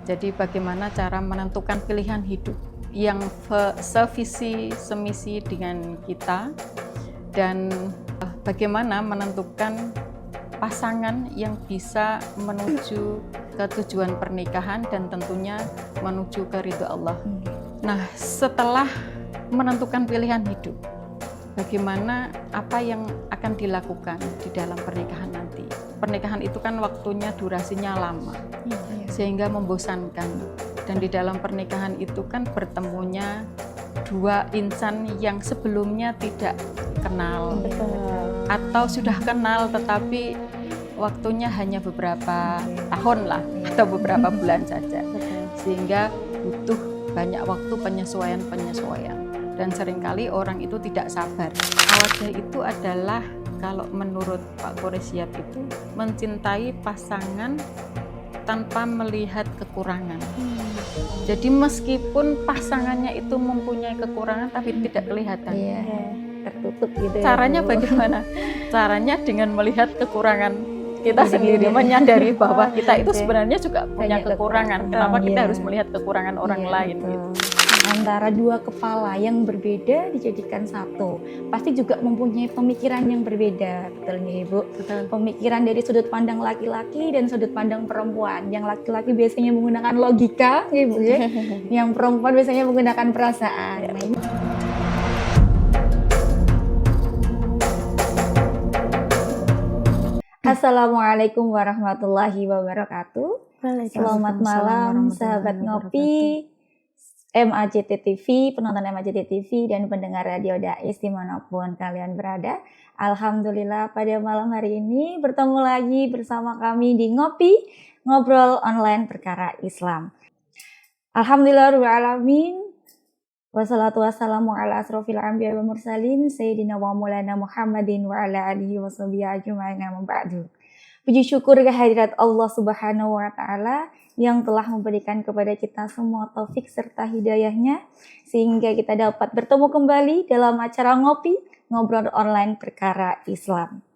Jadi bagaimana cara menentukan pilihan hidup yang sevisi semisi dengan kita, dan bagaimana menentukan pasangan yang bisa menuju ke tujuan pernikahan dan tentunya menuju ke ridho Allah. Nah, setelah menentukan pilihan hidup, bagaimana apa yang akan dilakukan di dalam pernikahan nanti. Pernikahan itu kan waktunya, durasinya lama, sehingga membosankan. Dan di dalam pernikahan itu kan bertemunya dua insan yang sebelumnya tidak kenal. Betul. Atau sudah kenal tetapi waktunya hanya beberapa tahun lah, atau beberapa bulan saja. Sehingga butuh banyak waktu penyesuaian. Dan seringkali orang itu tidak sabar. Mawaddah itu adalah, kalau menurut Pak Quraisyab itu, mencintai pasangan tanpa melihat kekurangan. Jadi meskipun pasangannya itu mempunyai kekurangan tapi tidak kelihatan. Tertutup gitu. Caranya bagaimana? Caranya dengan melihat kekurangan kita sendiri, menyadari bahwa kita itu sebenarnya juga punya kekurangan. Kenapa kita harus melihat kekurangan orang lain gitu. Antara dua kepala yang berbeda dijadikan satu, pasti juga mempunyai pemikiran yang berbeda, betul nggih Ibu? Betul. Pemikiran dari sudut pandang laki-laki dan sudut pandang perempuan. Yang laki-laki biasanya menggunakan logika, Ibu ya. Yang perempuan biasanya menggunakan perasaan. Assalamualaikum warahmatullahi wabarakatuh. Selamat malam sahabat ngopi, MAJT TV, penonton MAJT TV dan pendengar Radio Dais dimanapun kalian berada. Alhamdulillah pada malam hari ini bertemu lagi bersama kami di Ngopi, Ngobrol Online Perkara Islam. Alhamdulillah rabbil alamin. Wassalatu wassalamu ala asrofil anbiya wal mursalin sayyidina wa maulana Muhammadin wa ala alihi wa sahbihi ajma'in amma ba'du. Puji syukur kehadirat Allah Subhanahu wa taala yang telah memberikan kepada kita semua taufik serta hidayahnya sehingga kita dapat bertemu kembali dalam acara Ngopi, Ngobrol Online Perkara Islam.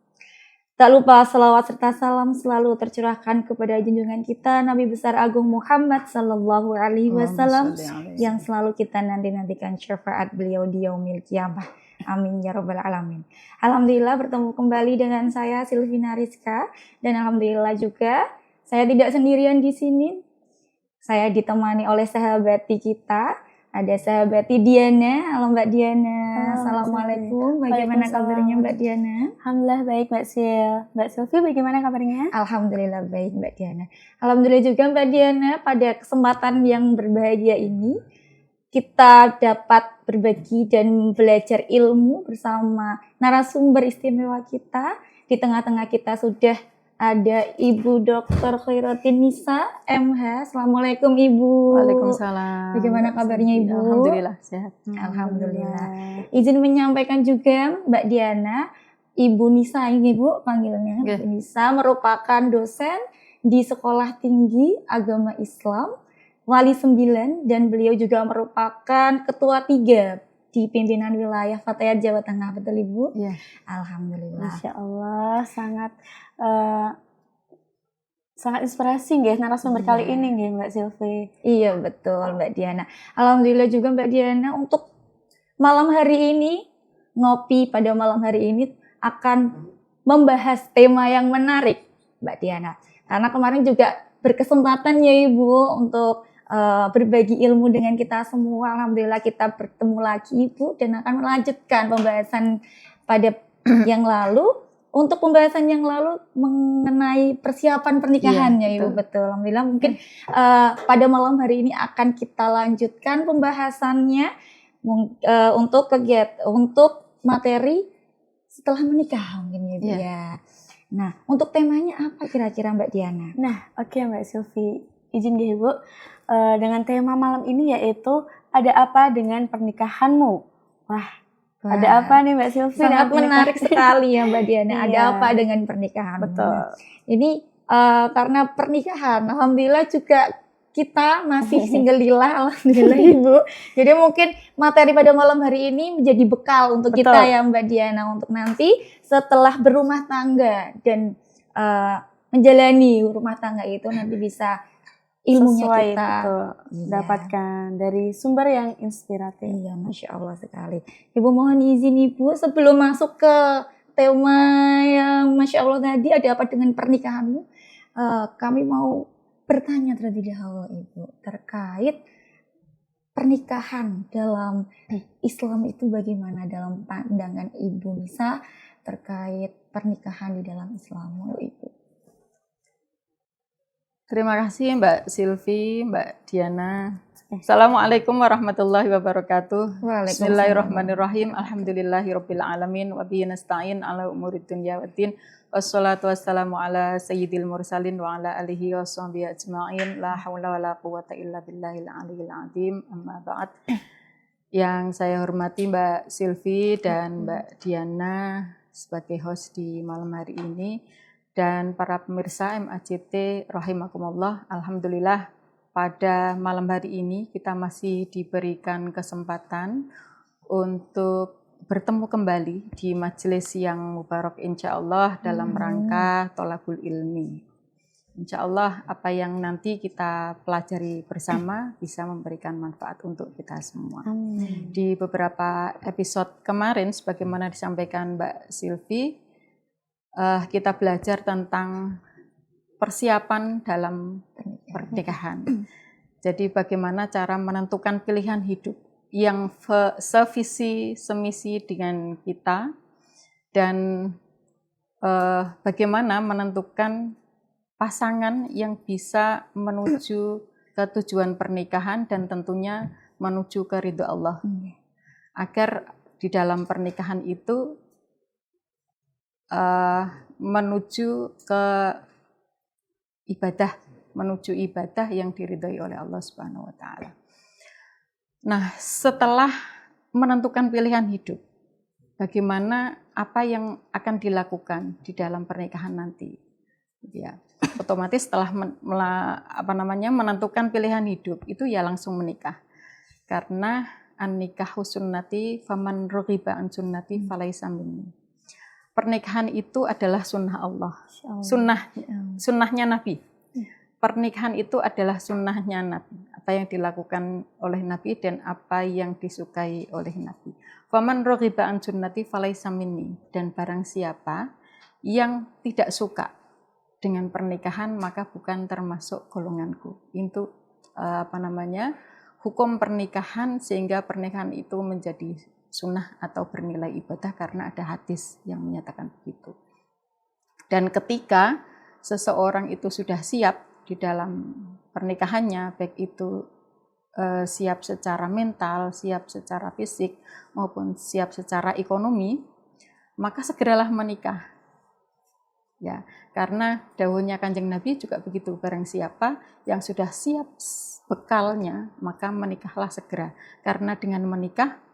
Tak lupa salawat serta salam selalu tercurahkan kepada junjungan kita Nabi besar Agung Muhammad sallallahu alaihi wasallam yang selalu kita nanti-nantikan syafaat beliau di yaumil qiyamah. Amin ya rabbal alamin. Alhamdulillah bertemu kembali dengan saya Silvina Rizka, dan alhamdulillah juga saya tidak sendirian di sini. Saya ditemani oleh sahabati kita. Ada sahabati Diana. Halo Mbak Diana. Assalamualaikum. Bagaimana kabarnya Mbak Diana? Alhamdulillah baik Mbak Sil. Mbak Silvi bagaimana kabarnya? Alhamdulillah baik Mbak Diana. Alhamdulillah juga Mbak Diana, pada kesempatan yang berbahagia ini kita dapat berbagi dan belajar ilmu bersama narasumber istimewa kita. Di tengah-tengah kita sudah ada Ibu Dr. Khairotin Nisa, MH. Assalamualaikum Ibu. Waalaikumsalam. Bagaimana kabarnya Ibu? Alhamdulillah sehat. Alhamdulillah. Izin menyampaikan juga Mbak Diana, Ibu Nisa ini Bu panggilnya. Yeah. Ibu Nisa merupakan dosen di Sekolah Tinggi Agama Islam Wali 9, dan beliau juga merupakan ketua 3 di pimpinan wilayah Fatayat Jawa Tengah, betul Ibu? Iya. Alhamdulillah. Masya Allah, sangat inspirasi nggih narasumber kali ini nggih Mbak Silvi. Iya betul Mbak Diana. Alhamdulillah juga Mbak Diana, untuk malam hari ini, ngopi pada malam hari ini akan membahas tema yang menarik Mbak Diana. Karena kemarin juga berkesempatan ya Ibu untuk berbagi ilmu dengan kita semua. Alhamdulillah kita bertemu lagi Ibu dan akan melanjutkan pembahasan pada yang lalu. Untuk pembahasan yang lalu mengenai persiapan pernikahannya Ibu, betul. Alhamdulillah mungkin pada malam hari ini akan kita lanjutkan pembahasannya untuk materi setelah menikah mungkin Ibu ya. Nah, untuk temanya apa kira-kira Mbak Diana? Nah, oke Mbak Silvi, izin deh Ibu. Dengan tema malam ini yaitu ada apa dengan pernikahanmu? Wah, ada apa nih Mbak Silvi? Sangat menarik sekali ya Mbak Diana. Ada apa dengan pernikahan? Betul. Ini karena pernikahan, alhamdulillah juga kita masih single-lillah, alhamdulillah Ibu. Jadi mungkin materi pada malam hari ini menjadi bekal untuk kita ya Mbak Diana, untuk nanti setelah berumah tangga dan menjalani rumah tangga itu nanti bisa ilmunya sesuai kita betul, dapatkan dari sumber yang inspiratif. Iya, Masya Allah sekali. Ibu mohon izin Ibu, sebelum masuk ke tema yang Masya Allah tadi, ada apa dengan pernikahanmu? Kami mau bertanya terlebih dahulu Ibu, terkait pernikahan dalam Islam itu bagaimana dalam pandangan Ibu Nisa terkait pernikahan di dalam Islam, Ibu? Terima kasih Mbak Silvi, Mbak Diana. Assalamualaikum warahmatullahi wabarakatuh. Bismillahirrahmanirrahim. Alhamdulillahirabbil alamin wa bihi nasta'in ala umurid dunya waddin. Wassalatu wassalamu ala sayyidil mursalin wa ala alihi washabbihi ajmain. La haula wala quwwata illa billahil aliyil azim. Amma ba'd. Yang saya hormati Mbak Silvi dan Mbak Diana sebagai host di malam hari ini, dan para pemirsa MAJT rahimakumullah. Alhamdulillah pada malam hari ini kita masih diberikan kesempatan untuk bertemu kembali di majelis yang mubarak insya Allah dalam rangka tholabul ilmi. Insya Allah apa yang nanti kita pelajari bersama bisa memberikan manfaat untuk kita semua. Di beberapa episode kemarin sebagaimana disampaikan Mbak Silvi, kita belajar tentang persiapan dalam pernikahan. Jadi bagaimana cara menentukan pilihan hidup yang sevisi semisi dengan kita, dan bagaimana menentukan pasangan yang bisa menuju ke tujuan pernikahan dan tentunya menuju ke ridho Allah. Agar di dalam pernikahan itu menuju ke ibadah yang diridhoi oleh Allah Subhanahu wa taala. Nah, setelah menentukan pilihan hidup, bagaimana apa yang akan dilakukan di dalam pernikahan nanti? Ya, otomatis setelah menentukan pilihan hidup itu ya langsung menikah. Karena an-nikahu sunnati faman raghiba an sunnati falaisa minni. Pernikahan itu adalah sunnah Allah, sunnahnya Nabi. Pernikahan itu adalah sunnahnya Nabi, apa yang dilakukan oleh Nabi dan apa yang disukai oleh Nabi. Faman raghiba an sunnati falaisa minni, dan barang siapa yang tidak suka dengan pernikahan maka bukan termasuk golonganku. Itu hukum pernikahan, sehingga pernikahan itu menjadi sunnah atau bernilai ibadah karena ada hadis yang menyatakan begitu. Dan ketika seseorang itu sudah siap di dalam pernikahannya, baik itu siap secara mental, siap secara fisik, maupun siap secara ekonomi, maka segeralah menikah. Ya, karena dawuhnya Kanjeng Nabi juga begitu, barang siapa yang sudah siap bekalnya, maka menikahlah segera. Karena dengan menikah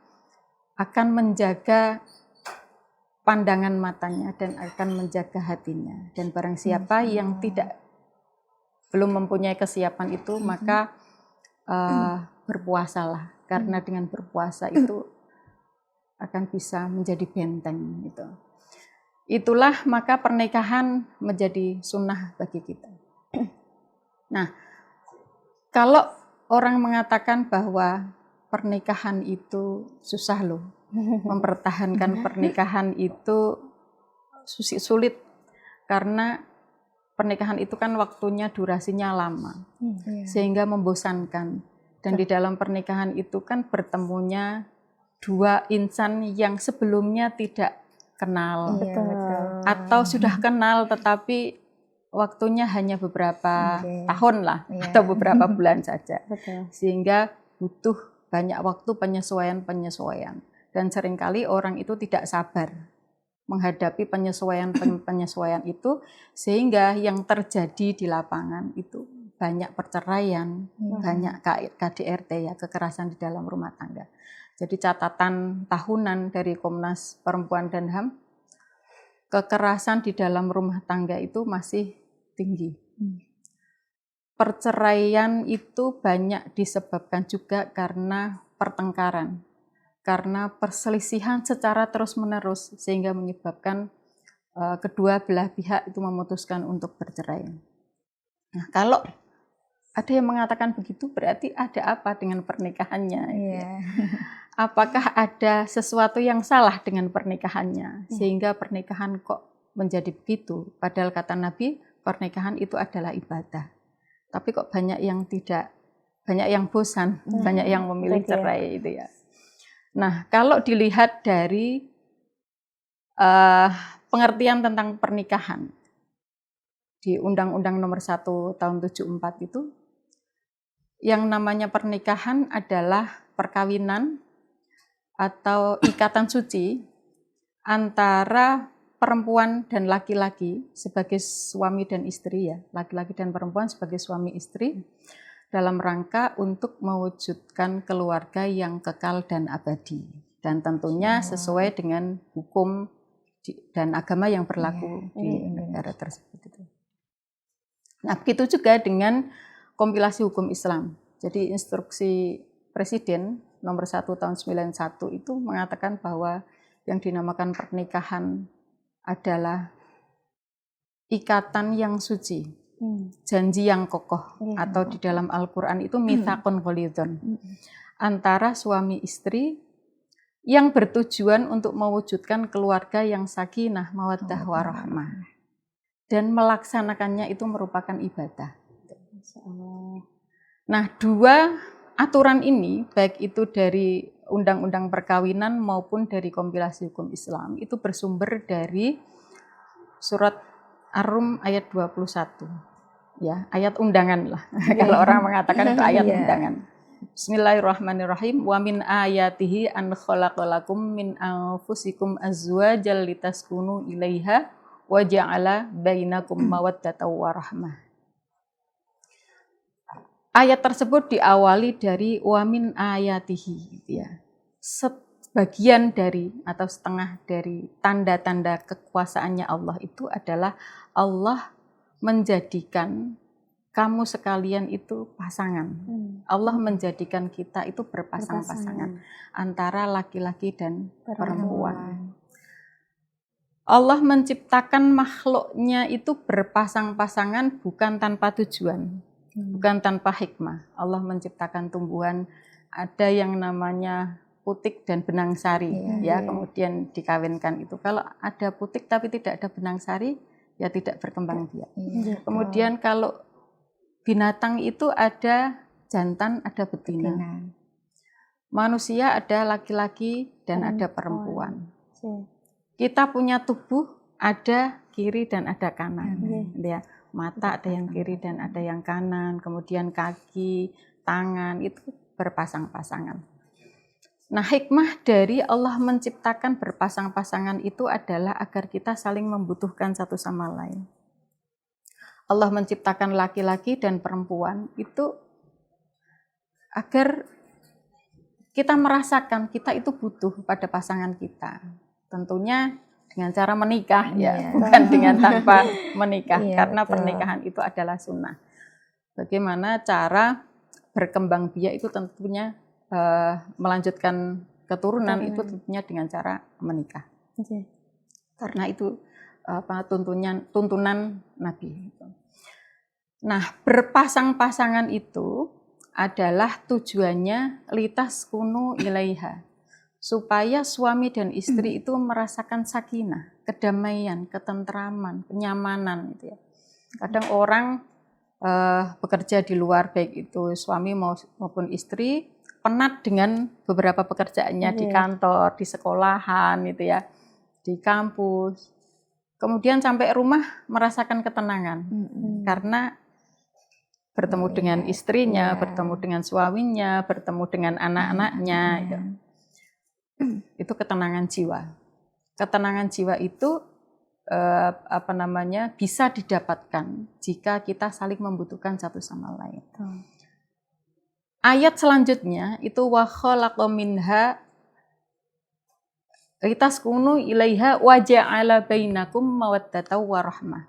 akan menjaga pandangan matanya dan akan menjaga hatinya. Dan barang siapa yang belum mempunyai kesiapan itu, maka berpuasalah. Karena dengan berpuasa itu akan bisa menjadi benteng gitu. Itulah maka pernikahan menjadi sunnah bagi kita. Nah, kalau orang mengatakan bahwa pernikahan itu susah loh, mempertahankan pernikahan itu sulit, karena pernikahan itu kan waktunya, durasinya lama, sehingga membosankan. Dan di dalam pernikahan itu kan bertemunya dua insan yang sebelumnya tidak kenal, atau sudah kenal tetapi waktunya hanya beberapa tahun lah, atau beberapa bulan saja, sehingga butuh banyak waktu penyesuaian. Dan seringkali orang itu tidak sabar menghadapi penyesuaian itu, sehingga yang terjadi di lapangan itu banyak perceraian, banyak KDRT, ya, kekerasan di dalam rumah tangga. Jadi catatan tahunan dari Komnas Perempuan dan HAM, kekerasan di dalam rumah tangga itu masih tinggi. Perceraian itu banyak disebabkan juga karena pertengkaran, karena perselisihan secara terus-menerus, sehingga menyebabkan kedua belah pihak itu memutuskan untuk bercerai. Nah, kalau ada yang mengatakan begitu, berarti ada apa dengan pernikahannya? Iya. Apakah ada sesuatu yang salah dengan pernikahannya sehingga pernikahan kok menjadi begitu? Padahal kata Nabi, pernikahan itu adalah ibadah. Tapi kok banyak yang tidak, banyak yang bosan, banyak yang memilih cerai itu ya. Nah, kalau dilihat dari pengertian tentang pernikahan di Undang-Undang Nomor 1 Tahun 74 itu, yang namanya pernikahan adalah perkawinan atau ikatan suci antara perempuan dan laki-laki sebagai suami dan istri ya, laki-laki dan perempuan sebagai suami istri dalam rangka untuk mewujudkan keluarga yang kekal dan abadi, dan tentunya sesuai dengan hukum dan agama yang berlaku di negara tersebut. Nah, begitu juga dengan kompilasi hukum Islam. Jadi instruksi Presiden nomor 1 tahun 91 itu mengatakan bahwa yang dinamakan pernikahan adalah ikatan yang suci, janji yang kokoh, atau di dalam Al-Quran itu mitsaqun ghalidhun, antara suami istri yang bertujuan untuk mewujudkan keluarga yang sakinah, mawaddah, warahmah, dan melaksanakannya itu merupakan ibadah. Nah, dua aturan ini, baik itu dari undang-undang perkawinan maupun dari kompilasi hukum Islam, itu bersumber dari surat Ar-Rum ayat 21. Ya, ayat undangan lah. Kalau orang mengatakan itu ayat undangan. Bismillahirrahmanirrahim. Wa min ayatihi an khalaqalakum min anfusikum azwajal litaskunu ilaiha wa ja'ala bainakum mawaddatan wa rahmah. Ayat tersebut diawali dari wa min ayatihi, ya. Sebagian dari atau setengah dari tanda-tanda kekuasaannya Allah itu adalah Allah menjadikan kamu sekalian itu pasangan. Allah menjadikan kita itu berpasang-pasangan antara laki-laki dan perempuan. Allah menciptakan makhluknya itu berpasang-pasangan bukan tanpa tujuan, bukan tanpa hikmah. Allah menciptakan tumbuhan, ada yang namanya putik dan benang sari, kemudian dikawinkan itu. Kalau ada putik tapi tidak ada benang sari, ya tidak berkembang biak. Kemudian kalau binatang itu ada jantan, ada betina. Manusia ada laki-laki dan ada perempuan. Kita punya tubuh, ada kiri dan ada kanan. Ya, mata ada yang kiri dan ada yang kanan. Kemudian kaki, tangan itu berpasang-pasangan. Nah, hikmah dari Allah menciptakan berpasang-pasangan itu adalah agar kita saling membutuhkan satu sama lain. Allah menciptakan laki-laki dan perempuan itu agar kita merasakan kita itu butuh pada pasangan kita. Tentunya dengan cara menikah, bukan dengan tanpa menikah, karena pernikahan itu adalah sunnah. Bagaimana cara berkembang biak itu tentunya melanjutkan keturunan itu tentunya dengan cara menikah. Karena itu tuntunan Nabi. Nah, berpasang-pasangan itu adalah tujuannya litaskunu ilaiha, supaya suami dan istri itu merasakan sakinah, kedamaian, ketentraman, kenyamanan gitu ya. Kadang orang bekerja di luar, baik itu suami maupun istri, penat dengan beberapa pekerjaannya di kantor, di sekolahan gitu ya, di kampus. Kemudian sampai rumah merasakan ketenangan karena bertemu dengan istrinya, bertemu dengan suaminya, bertemu dengan anak-anaknya. Gitu. Itu ketenangan jiwa. Ketenangan jiwa itu bisa didapatkan jika kita saling membutuhkan satu sama lain. Ayat selanjutnya itu wa khalaqa minha litaskunu ilaiha wa ja'ala bainakum mawaddatan wa rahmah.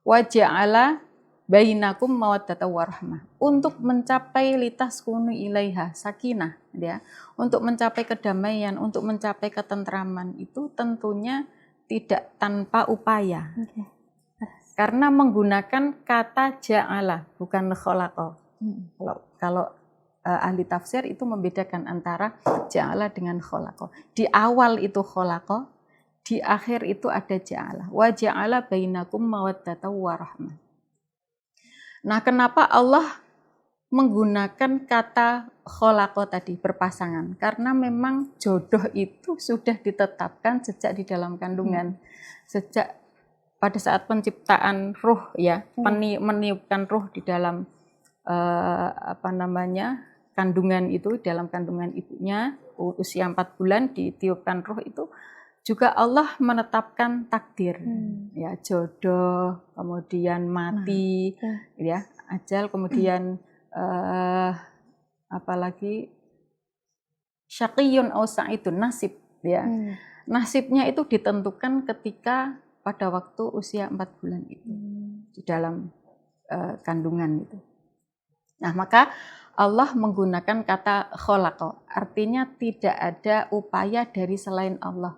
Wa ja'ala bainakum mawaddatan wa rahmah. Untuk mencapai litaskunu ilaiha, sakinah ya, untuk mencapai kedamaian, untuk mencapai ketentraman itu tentunya tidak tanpa upaya. Karena menggunakan kata ja'ala bukan khalaqa. Kalau ahli tafsir itu membedakan antara ja'ala dengan khalaqa. Di awal itu khalaqa, di akhir itu ada ja'ala. Wa ja'ala bainakum mawaddatan wa rahmah. Nah, kenapa Allah menggunakan kata khalaqa tadi, berpasangan? Karena memang jodoh itu sudah ditetapkan sejak di dalam kandungan. Sejak pada saat penciptaan ruh ya, meniupkan ruh di dalam kandungan itu, dalam kandungan ibunya, usia 4 bulan ditiupkan ruh itu, juga Allah menetapkan takdir, ya, jodoh, kemudian mati, ya, ajal, kemudian apalagi syaqiyun aw sa'idun, nasib, ya. Nasibnya itu ditentukan ketika pada waktu usia 4 bulan itu, di dalam kandungan itu. Nah, maka Allah menggunakan kata khalaqa, artinya tidak ada upaya dari selain Allah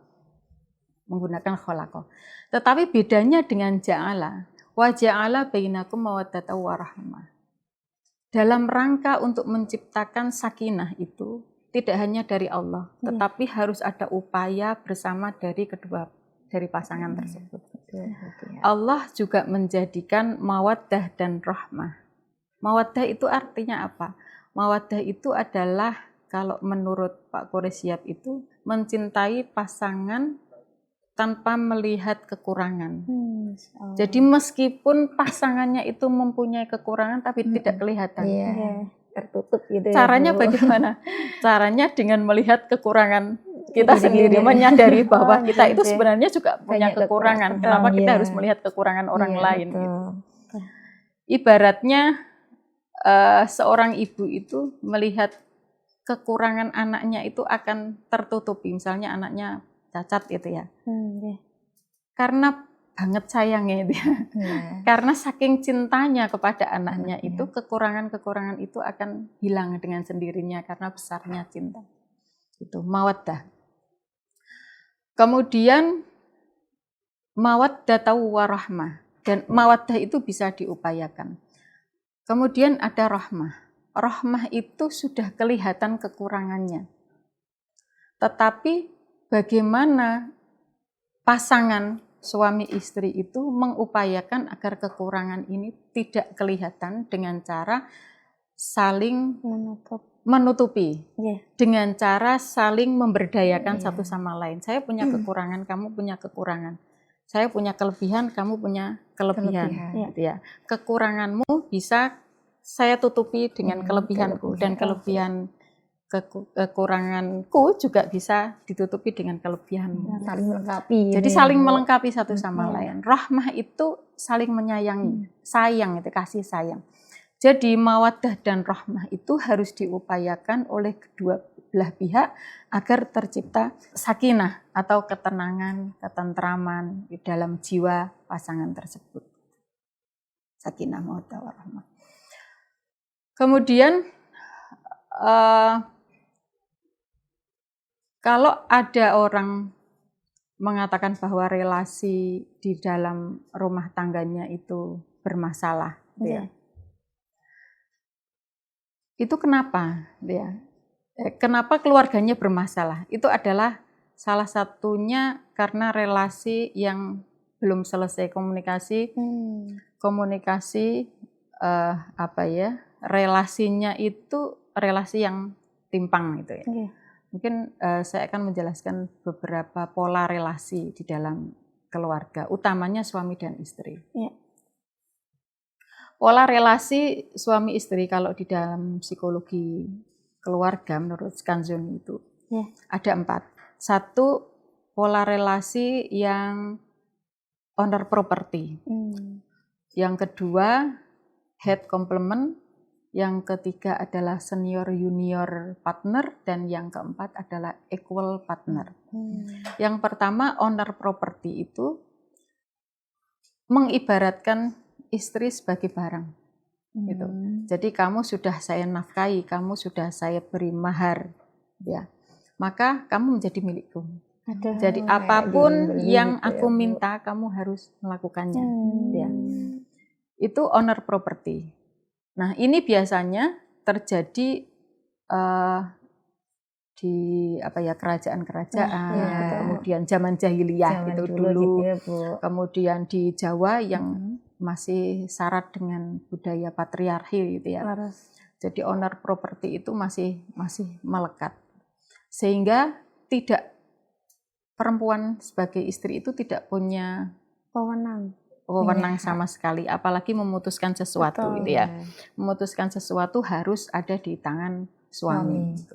menggunakan khalaqa. Tetapi bedanya dengan ja'ala, wa ja'ala bainakum mawaddatan wa rahmah. Dalam rangka untuk menciptakan sakinah itu tidak hanya dari Allah, tetapi harus ada upaya bersama dari pasangan tersebut. Allah juga menjadikan mawaddah dan rahmah. Mawaddah itu artinya apa? Mawaddah itu adalah, kalau menurut Pak Quraisyab itu, mencintai pasangan tanpa melihat kekurangan. Jadi meskipun pasangannya itu mempunyai kekurangan tapi tidak kelihatan. Tertutup gitu. Caranya bagaimana? Caranya dengan melihat kekurangan kita sendiri, menyadari bahwa kita itu sebenarnya juga punya kekurangan. Kenapa kita harus melihat kekurangan orang lain? Gitu. Ibaratnya seorang ibu itu melihat kekurangan anaknya itu akan tertutupi. Misalnya anaknya cacat gitu ya. Karena banget sayangnya itu ya. Karena saking cintanya kepada anaknya itu, kekurangan-kekurangan itu akan hilang dengan sendirinya karena besarnya cinta. Itu mawaddah. Kemudian mawaddatan wa rahmah, dan mawaddah itu bisa diupayakan. Kemudian ada rahmah. Rahmah itu sudah kelihatan kekurangannya. Tetapi bagaimana pasangan suami istri itu mengupayakan agar kekurangan ini tidak kelihatan dengan cara saling menutupi, dengan cara saling memberdayakan satu sama lain. Saya punya kekurangan, kamu punya kekurangan. Saya punya kelebihan, kamu punya kelebihan. Gitu ya. Kekuranganmu bisa saya tutupi dengan kelebihanku, dan kekuranganku juga bisa ditutupi dengan kelebihanmu. Saling melengkapi. Jadi saling melengkapi satu sama lain. Rahmah itu saling menyayangi, sayang itu, kasih sayang. Jadi mawaddah dan rahmah itu harus diupayakan oleh kedua belah pihak agar tercipta sakinah atau ketenangan, ketentraman di dalam jiwa pasangan tersebut. Sakinah, mawaddah, warahmah. Kemudian kalau ada orang mengatakan bahwa relasi di dalam rumah tangganya itu bermasalah, ya. Itu kenapa, ya? Kenapa keluarganya bermasalah? Itu adalah salah satunya karena relasi yang belum selesai komunikasi, relasinya itu relasi yang timpang gitu ya. Mungkin saya akan menjelaskan beberapa pola relasi di dalam keluarga, utamanya suami dan istri. Pola relasi suami istri kalau di dalam psikologi keluarga menurut Skanzon itu ada 4. 1, pola relasi yang owner property. Yang kedua, head complement. Yang ketiga adalah senior junior partner, dan yang keempat adalah equal partner. Yang pertama, owner property itu mengibaratkan istri sebagai barang. Gitu. Jadi kamu sudah saya nafkahi, kamu sudah saya beri mahar, ya. Maka kamu menjadi milikku. Jadi apapun yang aku minta, kamu harus melakukannya. Ya. Itu owner property. Nah, ini biasanya terjadi di kerajaan-kerajaan, kemudian zaman jahiliyah itu dulu, gitu ya, Bu. kemudian di Jawa yang masih syarat dengan budaya patriarki gitu ya. Jadi owner properti itu masih melekat, sehingga perempuan sebagai istri itu tidak punya wewenang sama sekali, apalagi memutuskan sesuatu gitu ya. Memutuskan sesuatu harus ada di tangan suami. Gitu.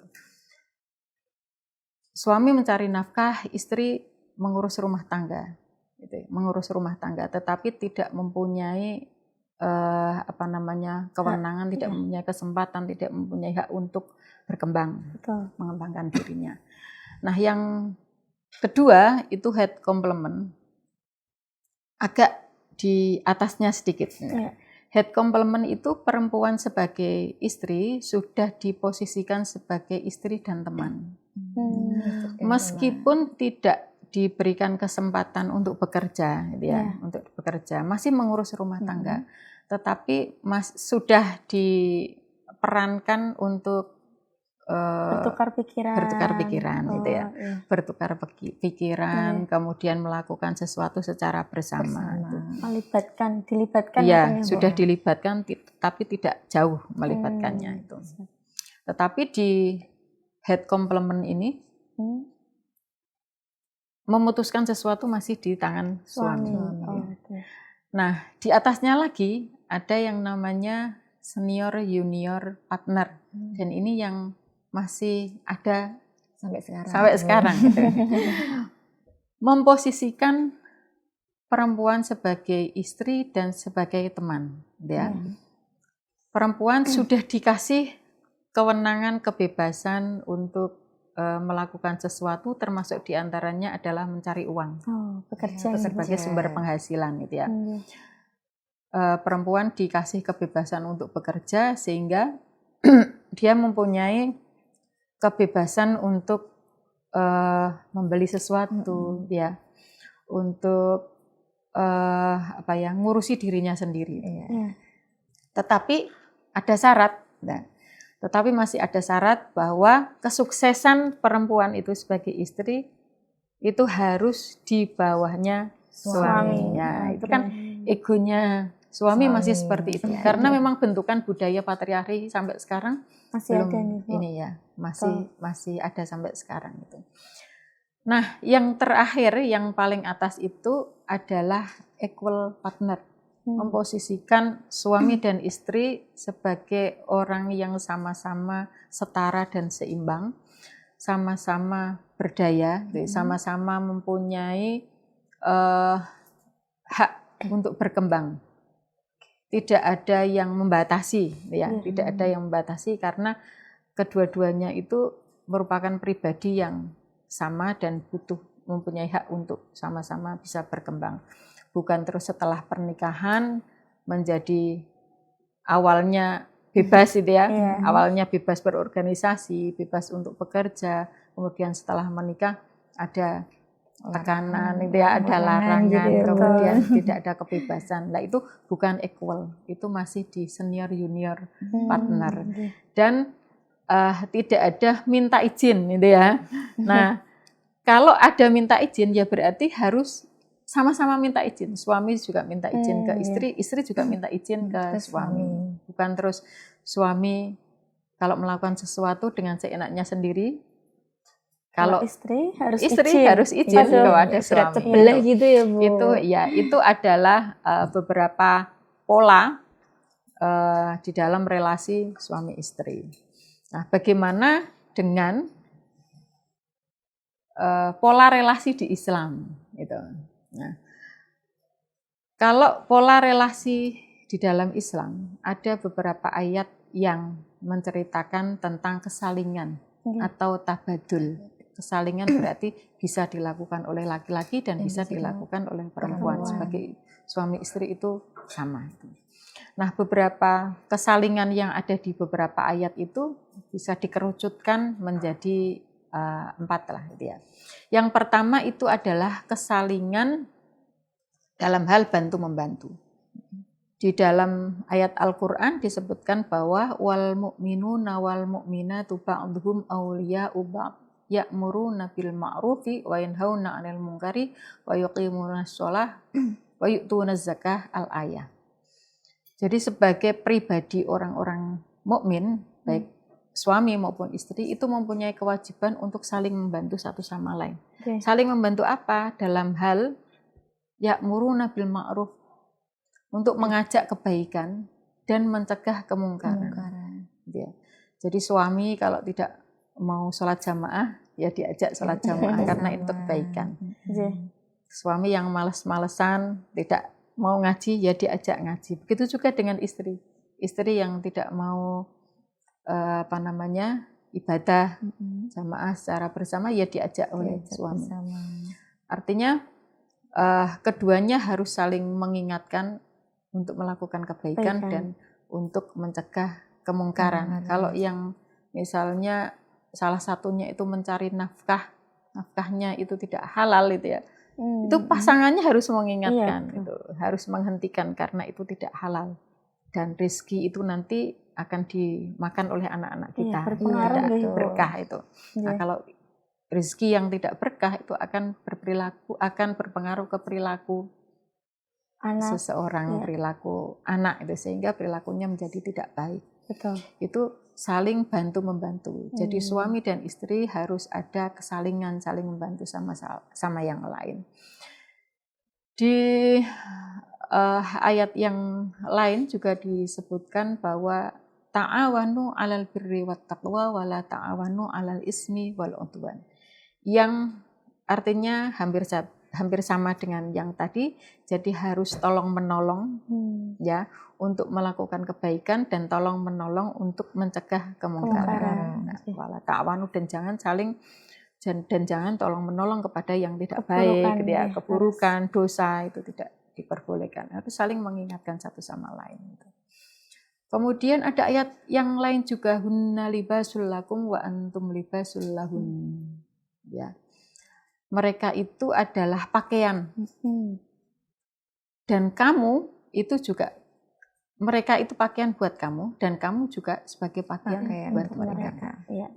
Suami mencari nafkah, istri mengurus rumah tangga, gitu, mengurus rumah tangga, tetapi tidak mempunyai kewenangan, tidak mempunyai kesempatan, tidak mempunyai hak untuk berkembang, mengembangkan dirinya. Nah, yang kedua itu head complement, agak di atasnya sedikit. Head complement itu perempuan sebagai istri sudah diposisikan sebagai istri dan teman. Meskipun tidak diberikan kesempatan untuk bekerja, gitu ya, untuk bekerja, masih mengurus rumah tangga, tetapi sudah diperankan untuk bertukar pikiran gitu ya, bertukar pikiran, kemudian melakukan sesuatu secara bersama. Dilibatkan. Ya, sudah dilibatkan, tapi tidak jauh melibatkannya itu. Tetapi di head complement ini memutuskan sesuatu masih di tangan suami. Nah, di atasnya lagi ada yang namanya senior junior partner, dan ini yang masih ada sampai sekarang gitu. Memposisikan perempuan sebagai istri dan sebagai teman, ya. Perempuan sudah dikasih kewenangan, kebebasan untuk melakukan sesuatu, termasuk diantaranya adalah mencari uang, bekerja sebagai sumber penghasilan, gitu ya. Perempuan dikasih kebebasan untuk bekerja, sehingga dia mempunyai kebebasan untuk membeli sesuatu, ya, untuk ngurusi dirinya sendiri. Tetapi ada syarat. Nah, tetapi masih ada syarat bahwa kesuksesan perempuan itu sebagai istri itu harus di bawahnya suaminya. Itu kan egonya suami masih seperti itu. Karena memang bentukan budaya patriarki sampai sekarang masih belum ada nih, Bu. Ini ya, masih ada sampai sekarang itu. Nah, yang terakhir, yang paling atas itu adalah equal partner. Memposisikan suami dan istri sebagai orang yang sama-sama setara dan seimbang, sama-sama berdaya, sama-sama mempunyai hak untuk berkembang. Tidak ada yang membatasi, ya, tidak ada yang membatasi, karena kedua-duanya itu merupakan pribadi yang sama dan mempunyai hak untuk sama-sama bisa berkembang. Bukan terus setelah pernikahan menjadi awalnya bebas itu ya, awalnya bebas berorganisasi, bebas untuk bekerja, kemudian setelah menikah ada tekanan, itu ya, ada larangan, gitu, kemudian tidak ada kebebasan. Nah, itu bukan equal, itu masih di senior junior partner, dan tidak ada minta izin, gitu ya. Nah, kalau ada minta izin ya berarti harus sama-sama minta izin. Suami juga minta izin ke istri, istri juga minta izin ke suami. Bukan terus suami kalau melakukan sesuatu dengan seenaknya sendiri. Kalau istri harus izin kalau ada suami. Sebelah gitu ya, Bu. Itu adalah beberapa pola di dalam relasi suami istri. Nah, bagaimana dengan pola relasi di Islam gitu. Nah, kalau pola relasi di dalam Islam ada beberapa ayat yang menceritakan tentang kesalingan atau tabadul. Kesalingan berarti bisa dilakukan oleh laki-laki dan bisa dilakukan oleh perempuan. Sebagai suami istri itu sama. Nah, beberapa kesalingan yang ada di beberapa ayat itu bisa dikerucutkan menjadi 4 lah, gitu ya. Yang pertama itu adalah kesalingan dalam hal bantu-membantu. di dalam ayat Al-Qur'an disebutkan bahwa wal mu'minuna wal mu'minatu ba'dhum awliya'u ba'd ya'muruna bil ma'rufi wa yanhauna 'anil munkari wa yuqimunas shalah wa yu'tunaz zakah al-ayah. Jadi sebagai pribadi orang-orang mukmin, baik suami maupun istri itu mempunyai kewajiban untuk saling membantu satu sama lain. Saling membantu apa? Dalam hal ya'muruna bil ma'ruf, untuk mengajak kebaikan dan mencegah kemungkaran. Ya. Jadi suami kalau tidak mau sholat jamaah, ya diajak sholat jamaah karena itu kebaikan. Suami yang malas-malesan, tidak mau ngaji, ya diajak ngaji. Begitu juga dengan istri. Istri yang tidak mau ibadah jamaah secara bersama, ya diajak oleh suami. Artinya keduanya harus saling mengingatkan untuk melakukan kebaikan dan untuk mencegah kemungkaran. Kalau yang misalnya salah satunya itu mencari nafkahnya itu tidak halal itu ya, itu pasangannya harus mengingatkan, itu harus menghentikan karena itu tidak halal dan rezeki itu nanti akan dimakan oleh anak-anak kita, tidak berkah itu. Nah, kalau rezeki yang tidak berkah itu akan berpengaruh ke perilaku seseorang, perilaku anak itu, sehingga perilakunya menjadi tidak baik. Betul. Itu saling bantu membantu. Jadi suami dan istri harus ada kesalingan, saling membantu sama yang lain. Di ayat yang lain juga disebutkan bahwa ta'awanu 'alal birri wat taqwa wa la ta'awanu 'alal ismi wal 'udwan. Yang artinya hampir sama dengan yang tadi, jadi harus tolong menolong ya untuk melakukan kebaikan dan tolong menolong untuk mencegah kemungkaran. Wala ta'awanu, dan jangan tolong menolong kepada yang tidak baik, gitu ya, keburukan, dosa itu tidak diperbolehkan. Harus saling mengingatkan satu sama lain. Kemudian ada ayat yang lain juga, hunna libasul lakum wa antum libasul lahun. Ya. Mereka itu adalah pakaian. Dan kamu itu juga, mereka itu pakaian buat kamu, dan kamu juga sebagai pakaian buat mereka. Ya.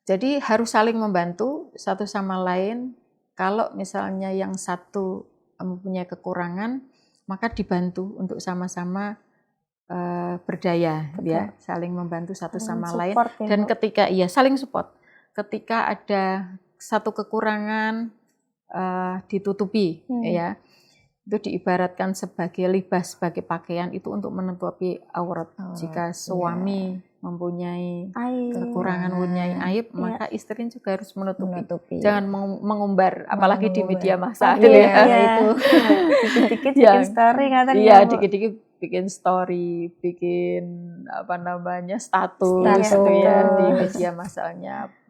Jadi harus saling membantu satu sama lain. Kalau misalnya yang satu mempunyai kekurangan, maka dibantu untuk sama-sama berdaya. Ya, saling membantu satu sama lain. Dan ketika saling support. Ketika ada satu kekurangan ditutupi, ya, itu diibaratkan sebagai libas, sebagai pakaian itu untuk menutupi aurat. Jika suami mempunyai kekurangan, mempunyai aib, maka istri juga harus menutupi. Jangan mengumbar, apalagi di media massa. Dikit-dikit bikin story, katanya. Iya, dikit-dikit bikin story, bikin status gitu ya di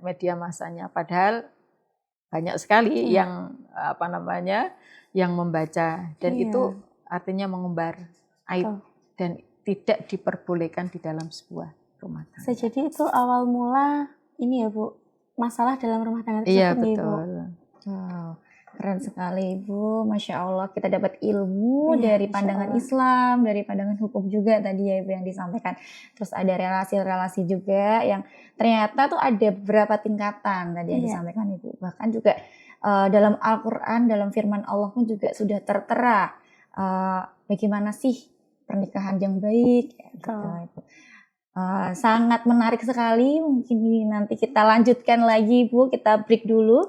media massanya. Padahal banyak sekali yang yang membaca, dan itu artinya mengumbar aib dan tidak diperbolehkan di dalam sebuah rumah tangga. Jadi itu awal mula ini ya Bu, masalah dalam rumah tangga tersebut. Iya, betul. Wow, keren sekali Ibu, Masya Allah, kita dapat ilmu dari pandangan Islam, dari pandangan hukum juga tadi ya Ibu yang disampaikan. Terus ada relasi-relasi juga yang ternyata tuh ada beberapa tingkatan tadi yang disampaikan Ibu. Bahkan juga dalam Al-Quran, dalam firman Allah pun juga sudah tertera bagaimana sih pernikahan yang baik. Gitu, Ibu. Sangat menarik sekali. Mungkin nanti kita lanjutkan lagi Bu, kita break dulu.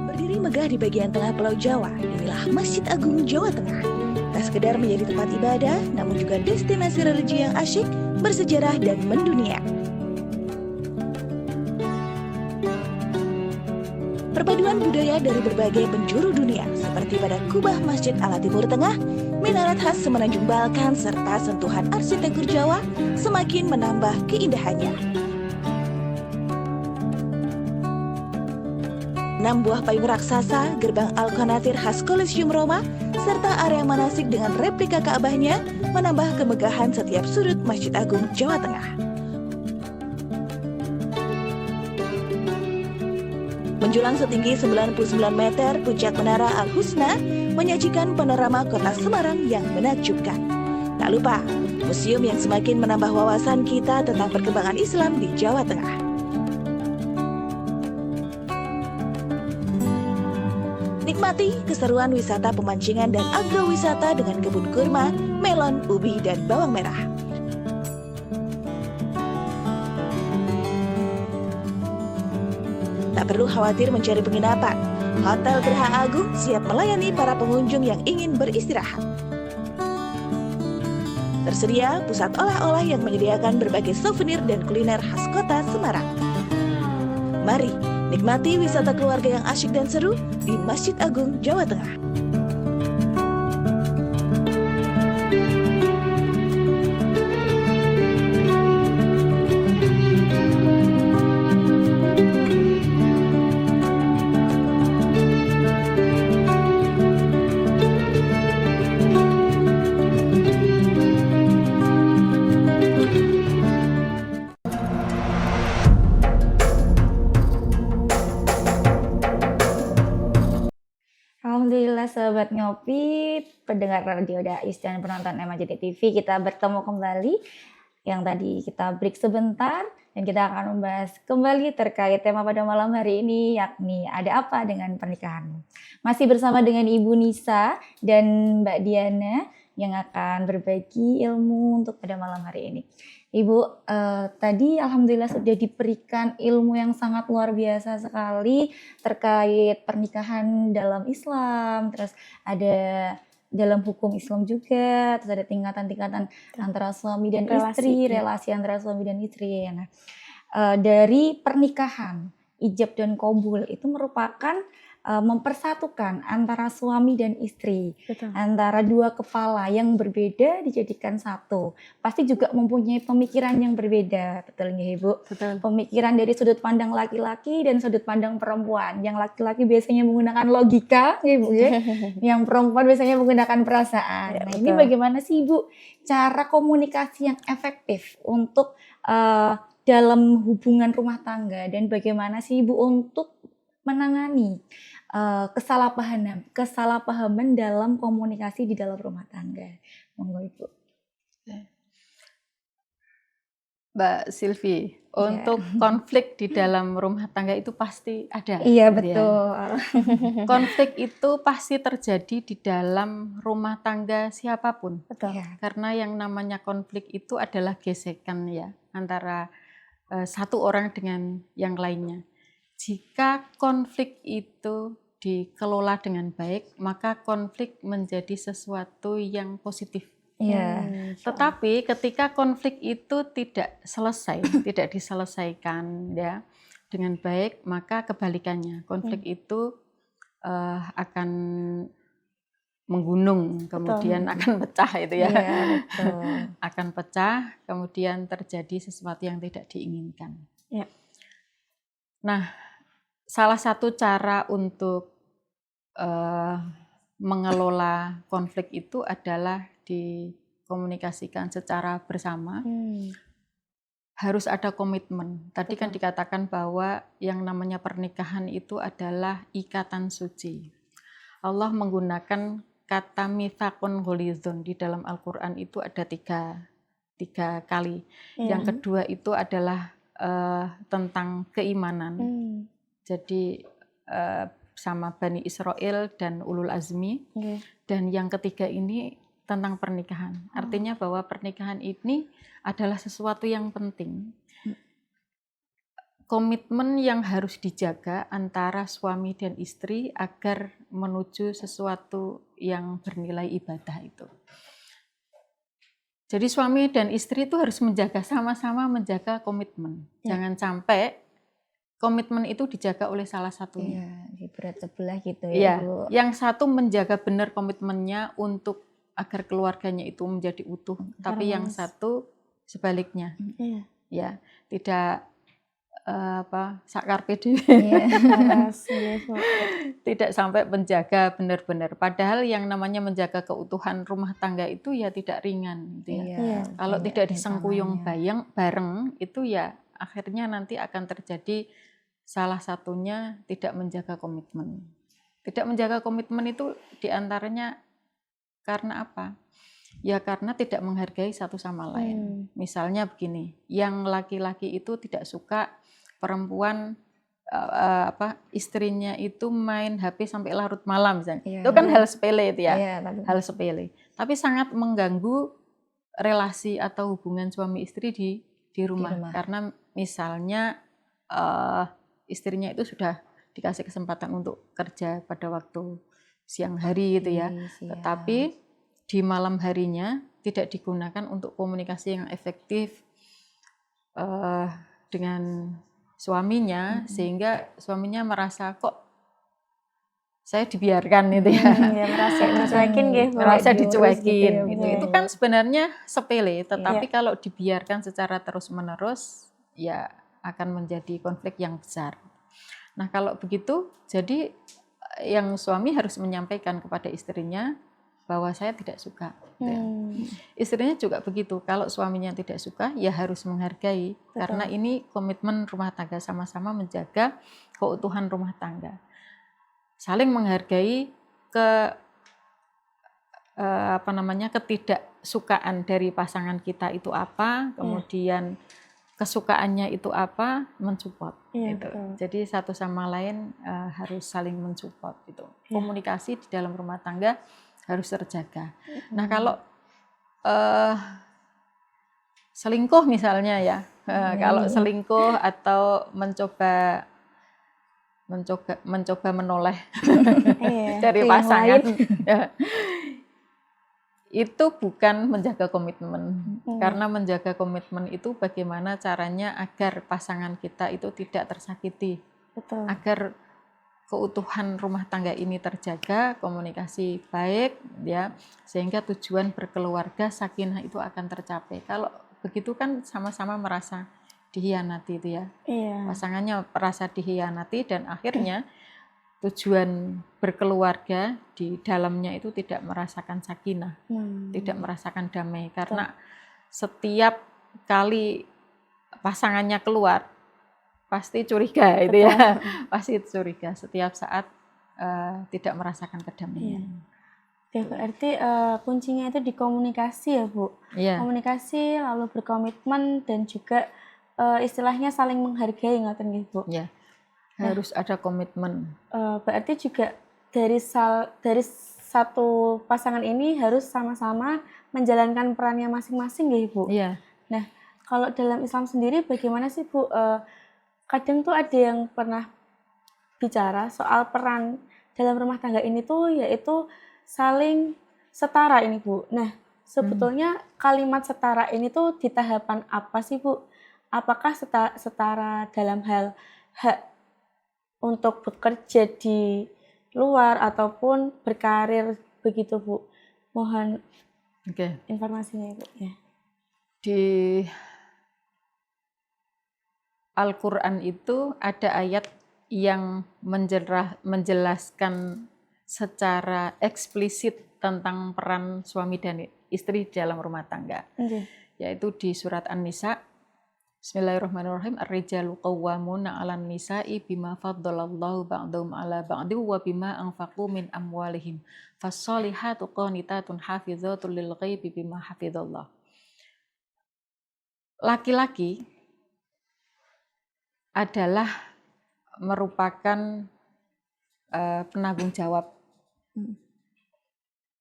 Berdiri megah di bagian tengah Pulau Jawa, inilah Masjid Agung Jawa Tengah. Tak sekedar menjadi tempat ibadah, namun juga destinasi religi yang asyik, bersejarah dan mendunia. Perpaduan budaya dari berbagai penjuru dunia, seperti pada kubah Masjid ala Timur Tengah, minaret khas Semenanjung Balkan, serta sentuhan arsitektur Jawa, semakin menambah keindahannya. 6 buah payung raksasa, gerbang Al-Qanatir khas Kolosium Roma, serta area manasik dengan replika Ka'bahnya, menambah kemegahan setiap sudut Masjid Agung Jawa Tengah. Menjulang setinggi 99 meter, puncak Menara Al-Husna menyajikan panorama kota Semarang yang menakjubkan. Tak lupa, museum yang semakin menambah wawasan kita tentang perkembangan Islam di Jawa Tengah. Nikmati keseruan wisata pemancingan dan agrowisata dengan kebun kurma, melon, ubi, dan bawang merah. Tak perlu khawatir mencari penginapan. Hotel Geraha Agung siap melayani para pengunjung yang ingin beristirahat. Tersedia pusat olah-olah yang menyediakan berbagai souvenir dan kuliner khas kota Semarang. Mari nikmati wisata keluarga yang asyik dan seru di Masjid Agung, Jawa Tengah. Alhamdulillah Sobat Ngopi, pendengar Radio Dais dan penonton MAJT TV, kita bertemu kembali. Yang tadi kita break sebentar dan kita akan membahas kembali terkait tema pada malam hari ini, yakni ada apa dengan pernikahanmu. Masih bersama dengan Ibu Nisa dan Mbak Diana yang akan berbagi ilmu untuk pada malam hari ini. Ibu, tadi alhamdulillah sudah diberikan ilmu yang sangat luar biasa sekali terkait pernikahan dalam Islam, terus ada dalam hukum Islam juga, terus ada tingkatan-tingkatan antara suami dan istri, relasi antara suami dan istri. Nah, dari pernikahan, ijab dan qabul itu merupakan mempersatukan antara suami dan istri. Betul. Antara dua kepala yang berbeda dijadikan satu. Pasti juga mempunyai pemikiran yang berbeda, betul nggak Ibu? Betul. Pemikiran dari sudut pandang laki-laki dan sudut pandang perempuan. Yang laki-laki biasanya menggunakan logika, Ibu ya. Yang perempuan biasanya menggunakan perasaan. Nah, ini bagaimana sih Ibu cara komunikasi yang efektif untuk dalam hubungan rumah tangga, dan bagaimana sih Ibu untuk menangani kesalahpahaman dalam komunikasi di dalam rumah tangga? Monggo Ibu. Mbak Silvi, untuk konflik di dalam rumah tangga itu pasti ada. Iya, gitu betul. ya. Konflik itu pasti terjadi di dalam rumah tangga siapapun. Betul. Ya. Karena yang namanya konflik itu adalah gesekan ya antara satu orang dengan yang lainnya. Jika konflik itu dikelola dengan baik, maka konflik menjadi sesuatu yang positif. Iya. Tetapi ketika konflik itu tidak selesai, tidak diselesaikan ya dengan baik, maka kebalikannya, konflik itu akan menggunung, kemudian akan pecah itu ya. Iya, betul. Akan pecah, kemudian terjadi sesuatu yang tidak diinginkan. Ya. Nah, salah satu cara untuk mengelola konflik itu adalah dikomunikasikan secara bersama. Harus ada komitmen. Tadi kan dikatakan bahwa yang namanya pernikahan itu adalah ikatan suci. Allah menggunakan kata mitsaqun ghalidhun di dalam Al-Quran itu ada tiga kali. Yang kedua itu adalah tentang keimanan. Jadi sama Bani Israel dan Ulul Azmi. Dan yang ketiga ini tentang pernikahan. Artinya bahwa pernikahan ini adalah sesuatu yang penting. Komitmen yang harus dijaga antara suami dan istri agar menuju sesuatu yang bernilai ibadah itu. Jadi suami dan istri itu harus menjaga, sama-sama menjaga komitmen. Jangan sampai komitmen itu dijaga oleh salah satunya. Iya, di berat sebelah gitu ya, Bu. Yang satu menjaga benar komitmennya untuk agar keluarganya itu menjadi utuh, tapi yang satu sebaliknya. Ya, tidak sakar pede. Tidak sampai menjaga benar-benar. Padahal yang namanya menjaga keutuhan rumah tangga itu ya tidak ringan gitu ya. Kalau tidak disengkuyung bareng itu ya akhirnya nanti akan terjadi salah satunya tidak menjaga komitmen. Tidak menjaga komitmen itu diantaranya karena apa? Ya karena tidak menghargai satu sama lain. Misalnya begini, yang laki-laki itu tidak suka perempuan istrinya itu main HP sampai larut malam misalnya. Itu kan hal sepele itu ya. Hal sepele. Tapi sangat mengganggu relasi atau hubungan suami istri di rumah. Karena misalnya istrinya itu sudah dikasih kesempatan untuk kerja pada waktu siang hari gitu ya. Tetapi di malam harinya tidak digunakan untuk komunikasi yang efektif dengan suaminya, sehingga suaminya merasa kok saya dibiarkan itu ya. Merasa dicuekin gitu. Merasa dicuekin gitu. Itu kan sebenarnya sepele, tetapi kalau dibiarkan secara terus-menerus ya akan menjadi konflik yang besar. Nah, kalau begitu jadi yang suami harus menyampaikan kepada istrinya bahwa saya tidak suka. Istrinya juga begitu. Kalau suaminya tidak suka, ya harus menghargai. Karena ini komitmen rumah tangga, sama-sama menjaga keutuhan rumah tangga. Saling menghargai ketidaksukaan dari pasangan kita itu apa, kemudian kesukaannya itu apa, mensupport. Gitu. Jadi satu sama lain harus saling mensupport. Gitu. Komunikasi di dalam rumah tangga harus terjaga. Nah kalau selingkuh misalnya ya, kalau selingkuh atau mencoba menoleh dari pasangan, itu bukan menjaga komitmen. Karena menjaga komitmen itu bagaimana caranya agar pasangan kita itu tidak tersakiti, agar keutuhan rumah tangga ini terjaga, komunikasi baik, ya, sehingga tujuan berkeluarga sakinah itu akan tercapai. Kalau begitu kan sama-sama merasa dihianati itu ya, pasangannya merasa dihianati dan akhirnya tujuan berkeluarga di dalamnya itu tidak merasakan sakinah, tidak merasakan damai, karena setiap kali pasangannya keluar pasti curiga itu ya, pasti curiga setiap saat tidak merasakan kedamaian. Berarti kuncinya itu di komunikasi ya Bu, komunikasi lalu berkomitmen dan juga istilahnya saling menghargai, ngoten nggih Bu? Ya, harus ada komitmen. Berarti juga dari satu pasangan ini harus sama-sama menjalankan perannya masing-masing nggih Bu? Iya. Nah, kalau dalam Islam sendiri bagaimana sih Bu? Kadang tuh ada yang pernah bicara soal peran dalam rumah tangga ini tuh yaitu saling setara ini Bu. Nah, sebetulnya kalimat setara ini tuh di tahapan apa sih Bu? Apakah setara dalam hal hak untuk bekerja di luar ataupun berkarir begitu Bu? Mohon informasinya Bu. Ya. Di Al-Quran itu ada ayat yang menjelaskan secara eksplisit tentang peran suami dan istri dalam rumah tangga. Yaitu di surat An-Nisa, Bismillahirrahmanirrahim, Ar-rijalu qawwamuna 'alan nisa'i bima faddalallahu ba'dahum 'ala ba'din wa bima anfaqu min amwalihim. Fas-solihatu qanitatun hafizatul lil ghaibi bima hafizallah. Laki-laki adalah merupakan penanggung jawab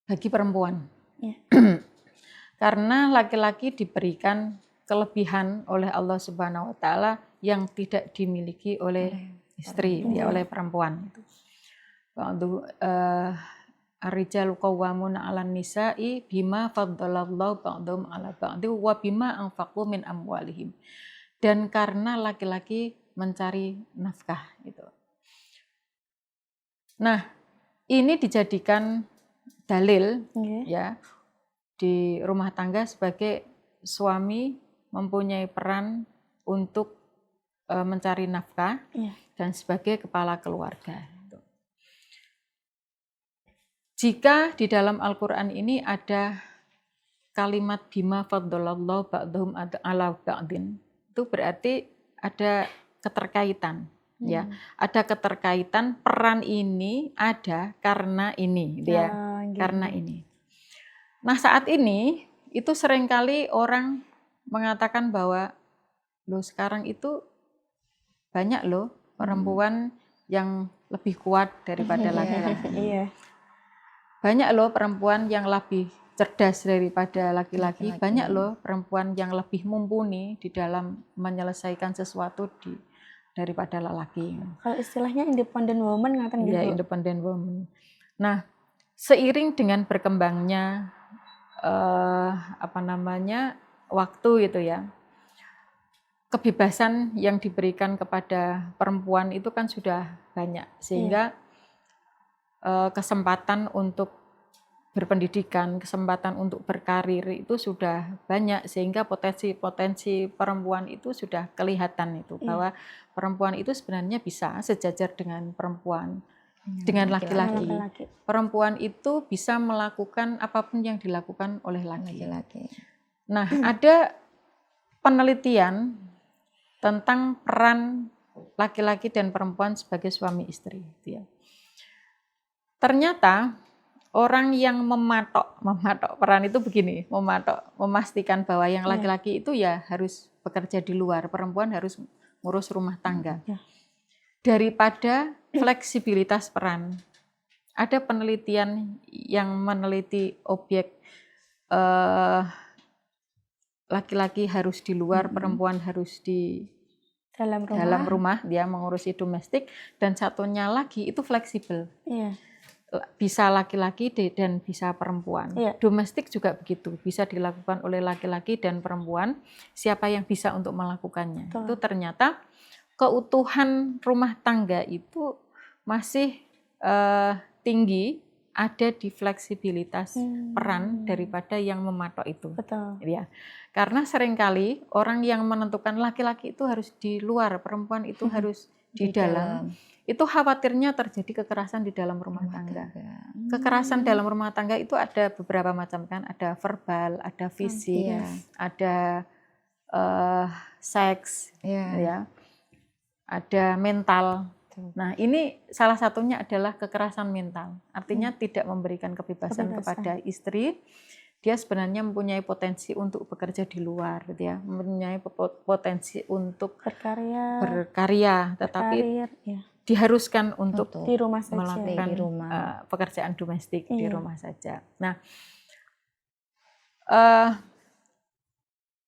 bagi perempuan. Karena laki-laki diberikan kelebihan oleh Allah Subhanahu wa taala yang tidak dimiliki oleh istri, oleh perempuan. Ar-rijalu qawwamuna 'alan nisa'i bima faddalallahu ba'dahum 'ala ba'din wa bima anfaqu min amwalihim. Dan karena laki-laki mencari nafkah itu. Nah, ini dijadikan dalil ya di rumah tangga sebagai suami mempunyai peran untuk mencari nafkah dan sebagai kepala keluarga. Jika di dalam Al-Quran ini ada kalimat bima faddalallahu ba'dahum 'ala ba'din, itu berarti ada keterkaitan Ya, ada keterkaitan, peran ini ada karena ini, gitu ya. Karena ini. Nah, saat ini itu seringkali orang mengatakan bahwa loh sekarang itu banyak loh perempuan yang lebih kuat daripada laki-laki. Iya. Banyak loh perempuan yang lebih cerdas daripada laki-laki. Banyak loh perempuan yang lebih mumpuni di dalam menyelesaikan sesuatu daripada lelaki. Kalau istilahnya independent woman ngatain gitu. Ya, independent woman. Nah, seiring dengan berkembangnya waktu gitu ya, kebebasan yang diberikan kepada perempuan itu kan sudah banyak, sehingga kesempatan untuk berpendidikan, kesempatan untuk berkarir itu sudah banyak, sehingga potensi perempuan itu sudah kelihatan itu, bahwa perempuan itu sebenarnya bisa sejajar dengan perempuan, dengan laki-laki. Perempuan itu bisa melakukan apapun yang dilakukan oleh laki-laki. Nah, ada penelitian tentang peran laki-laki dan perempuan sebagai suami istri. Ternyata orang yang mematok peran itu begini, memastikan bahwa yang laki-laki itu ya harus bekerja di luar, perempuan harus ngurus rumah tangga. Daripada fleksibilitas peran. Ada penelitian yang meneliti objek laki-laki harus di luar, perempuan harus di dalam rumah, dia mengurusi domestik, dan satunya lagi itu fleksibel. Bisa laki-laki dan bisa perempuan. Domestik juga begitu, bisa dilakukan oleh laki-laki dan perempuan. Siapa yang bisa untuk melakukannya? Itu ternyata keutuhan rumah tangga itu masih tinggi, ada di fleksibilitas peran daripada yang mematok itu. Betul. Ya, karena seringkali orang yang menentukan laki-laki itu harus di luar, perempuan itu harus di dalam. Itu khawatirnya terjadi kekerasan di dalam rumah tangga. Kekerasan dalam rumah tangga itu ada beberapa macam kan, ada verbal, ada fisik, ada seks, ya, ada mental. Nah, ini salah satunya adalah kekerasan mental. Artinya tidak memberikan kebebasan kepada istri. Dia sebenarnya mempunyai potensi untuk bekerja di luar, gitu ya, mempunyai potensi untuk berkarya, tetapi diharuskan untuk di rumah saja, melakukan pekerjaan domestik di rumah saja. Nah,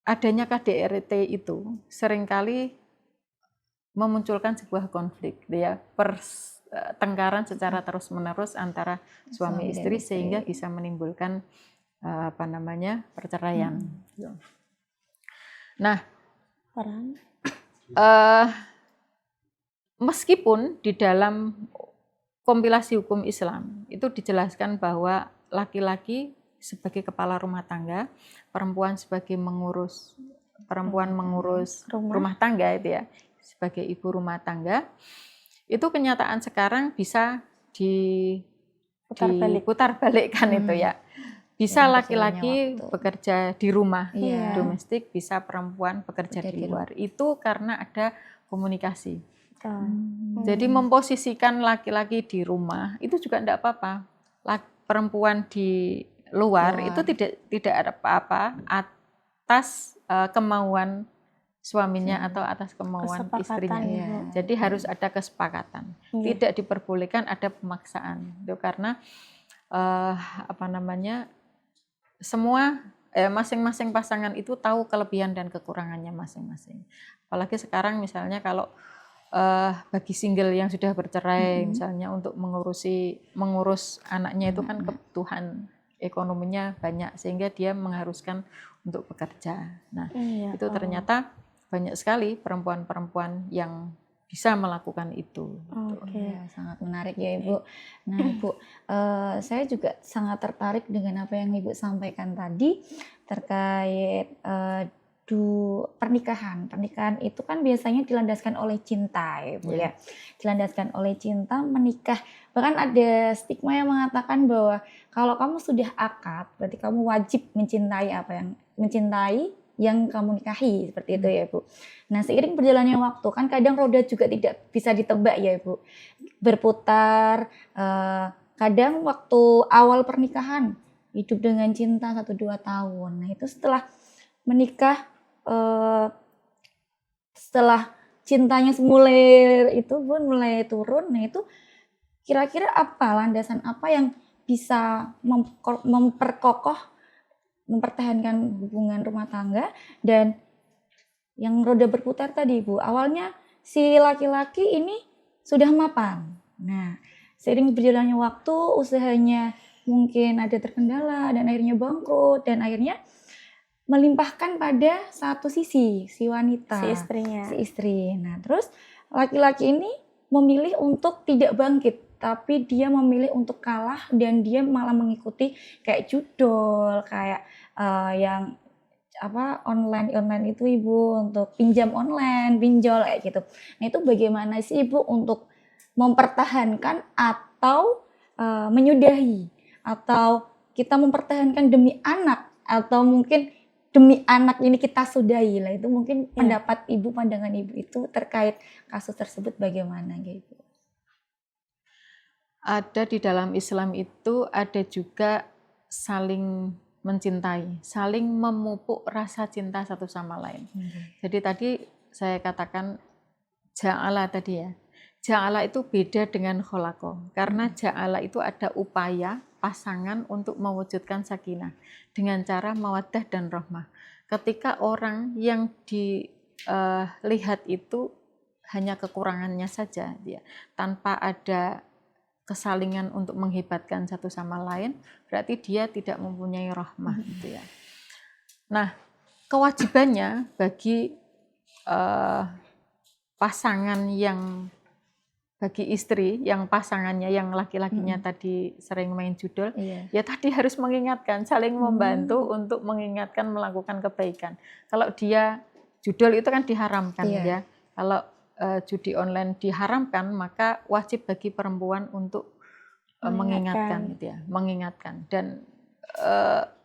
adanya KDRT itu seringkali memunculkan sebuah konflik, ya, pertengkaran secara terus-menerus antara suami istri sehingga bisa menimbulkan perceraian. Nah, meskipun di dalam kompilasi hukum Islam itu dijelaskan bahwa laki-laki sebagai kepala rumah tangga, perempuan sebagai mengurus rumah tangga itu ya, sebagai ibu rumah tangga, itu kenyataan sekarang bisa diputar balikkan itu ya. Bisa laki-laki bekerja di rumah domestik, bisa perempuan bekerja di luar. Itu karena ada komunikasi. Jadi memposisikan laki-laki di rumah itu juga tidak apa-apa. Perempuan di luar itu tidak ada apa-apa atas kemauan suaminya atau atas kemauan istrinya. Jadi harus ada kesepakatan. Tidak diperbolehkan ada pemaksaan. Itu karena semua masing-masing pasangan itu tahu kelebihan dan kekurangannya masing-masing. Apalagi sekarang misalnya kalau bagi single yang sudah bercerai, misalnya untuk mengurus anaknya itu kan kebutuhan ekonominya banyak, sehingga dia mengharuskan untuk bekerja. Nah, itu ternyata banyak sekali perempuan-perempuan yang bisa melakukan itu. Ya, sangat menarik ya Ibu. Nah Ibu, saya juga sangat tertarik dengan apa yang Ibu sampaikan tadi terkait pernikahan. Pernikahan itu kan biasanya dilandaskan oleh cinta ya Ibu ya. Dilandaskan oleh cinta, menikah. Bahkan ada stigma yang mengatakan bahwa kalau kamu sudah akad, berarti kamu wajib mencintai yang kamu nikahi, seperti itu ya Bu. Nah, seiring berjalannya waktu kan kadang roda juga tidak bisa ditebak ya Bu, berputar. Kadang waktu awal pernikahan hidup dengan cinta 1-2 tahun. Nah, itu setelah menikah, setelah cintanya itu pun mulai turun. Nah, itu kira-kira apa landasan apa yang bisa mempertahankan hubungan rumah tangga? Dan yang roda berputar tadi Bu, awalnya si laki-laki ini sudah mapan. Nah, seiring berjalannya waktu usahanya mungkin ada terkendala dan akhirnya bangkrut dan akhirnya melimpahkan pada satu sisi, si wanita, Si istrinya. si istri. Nah, terus laki-laki ini memilih untuk tidak bangkit, tapi dia memilih untuk kalah dan dia malah mengikuti kayak judol, kayak yang online itu Ibu, untuk pinjam online, pinjol kayak gitu. Nah, itu bagaimana sih Ibu untuk mempertahankan atau menyudahi, atau kita mempertahankan demi anak, atau mungkin demi anak ini kita sudahi lah, itu mungkin pendapat Ibu, pandangan Ibu itu terkait kasus tersebut bagaimana gitu? Ada di dalam Islam itu ada juga saling mencintai, saling memupuk rasa cinta satu sama lain. Jadi tadi saya katakan ja'ala tadi ya. Ja'ala itu beda dengan kholaqo. Karena ja'ala itu ada upaya pasangan untuk mewujudkan sakinah dengan cara mawaddah dan rahmah. Ketika orang yang dilihat itu hanya kekurangannya saja, dia tanpa ada kesalingan untuk menghebatkan satu sama lain, berarti dia tidak mempunyai rahmah gitu ya. Nah, kewajibannya bagi pasangan yang bagi istri yang pasangannya yang laki-lakinya tadi sering main judol, ya tadi harus mengingatkan, saling membantu untuk mengingatkan melakukan kebaikan. Kalau dia judol itu kan diharamkan ya. Kalau judi online diharamkan, maka wajib bagi perempuan untuk mengingatkan gitu ya, mengingatkan. Dan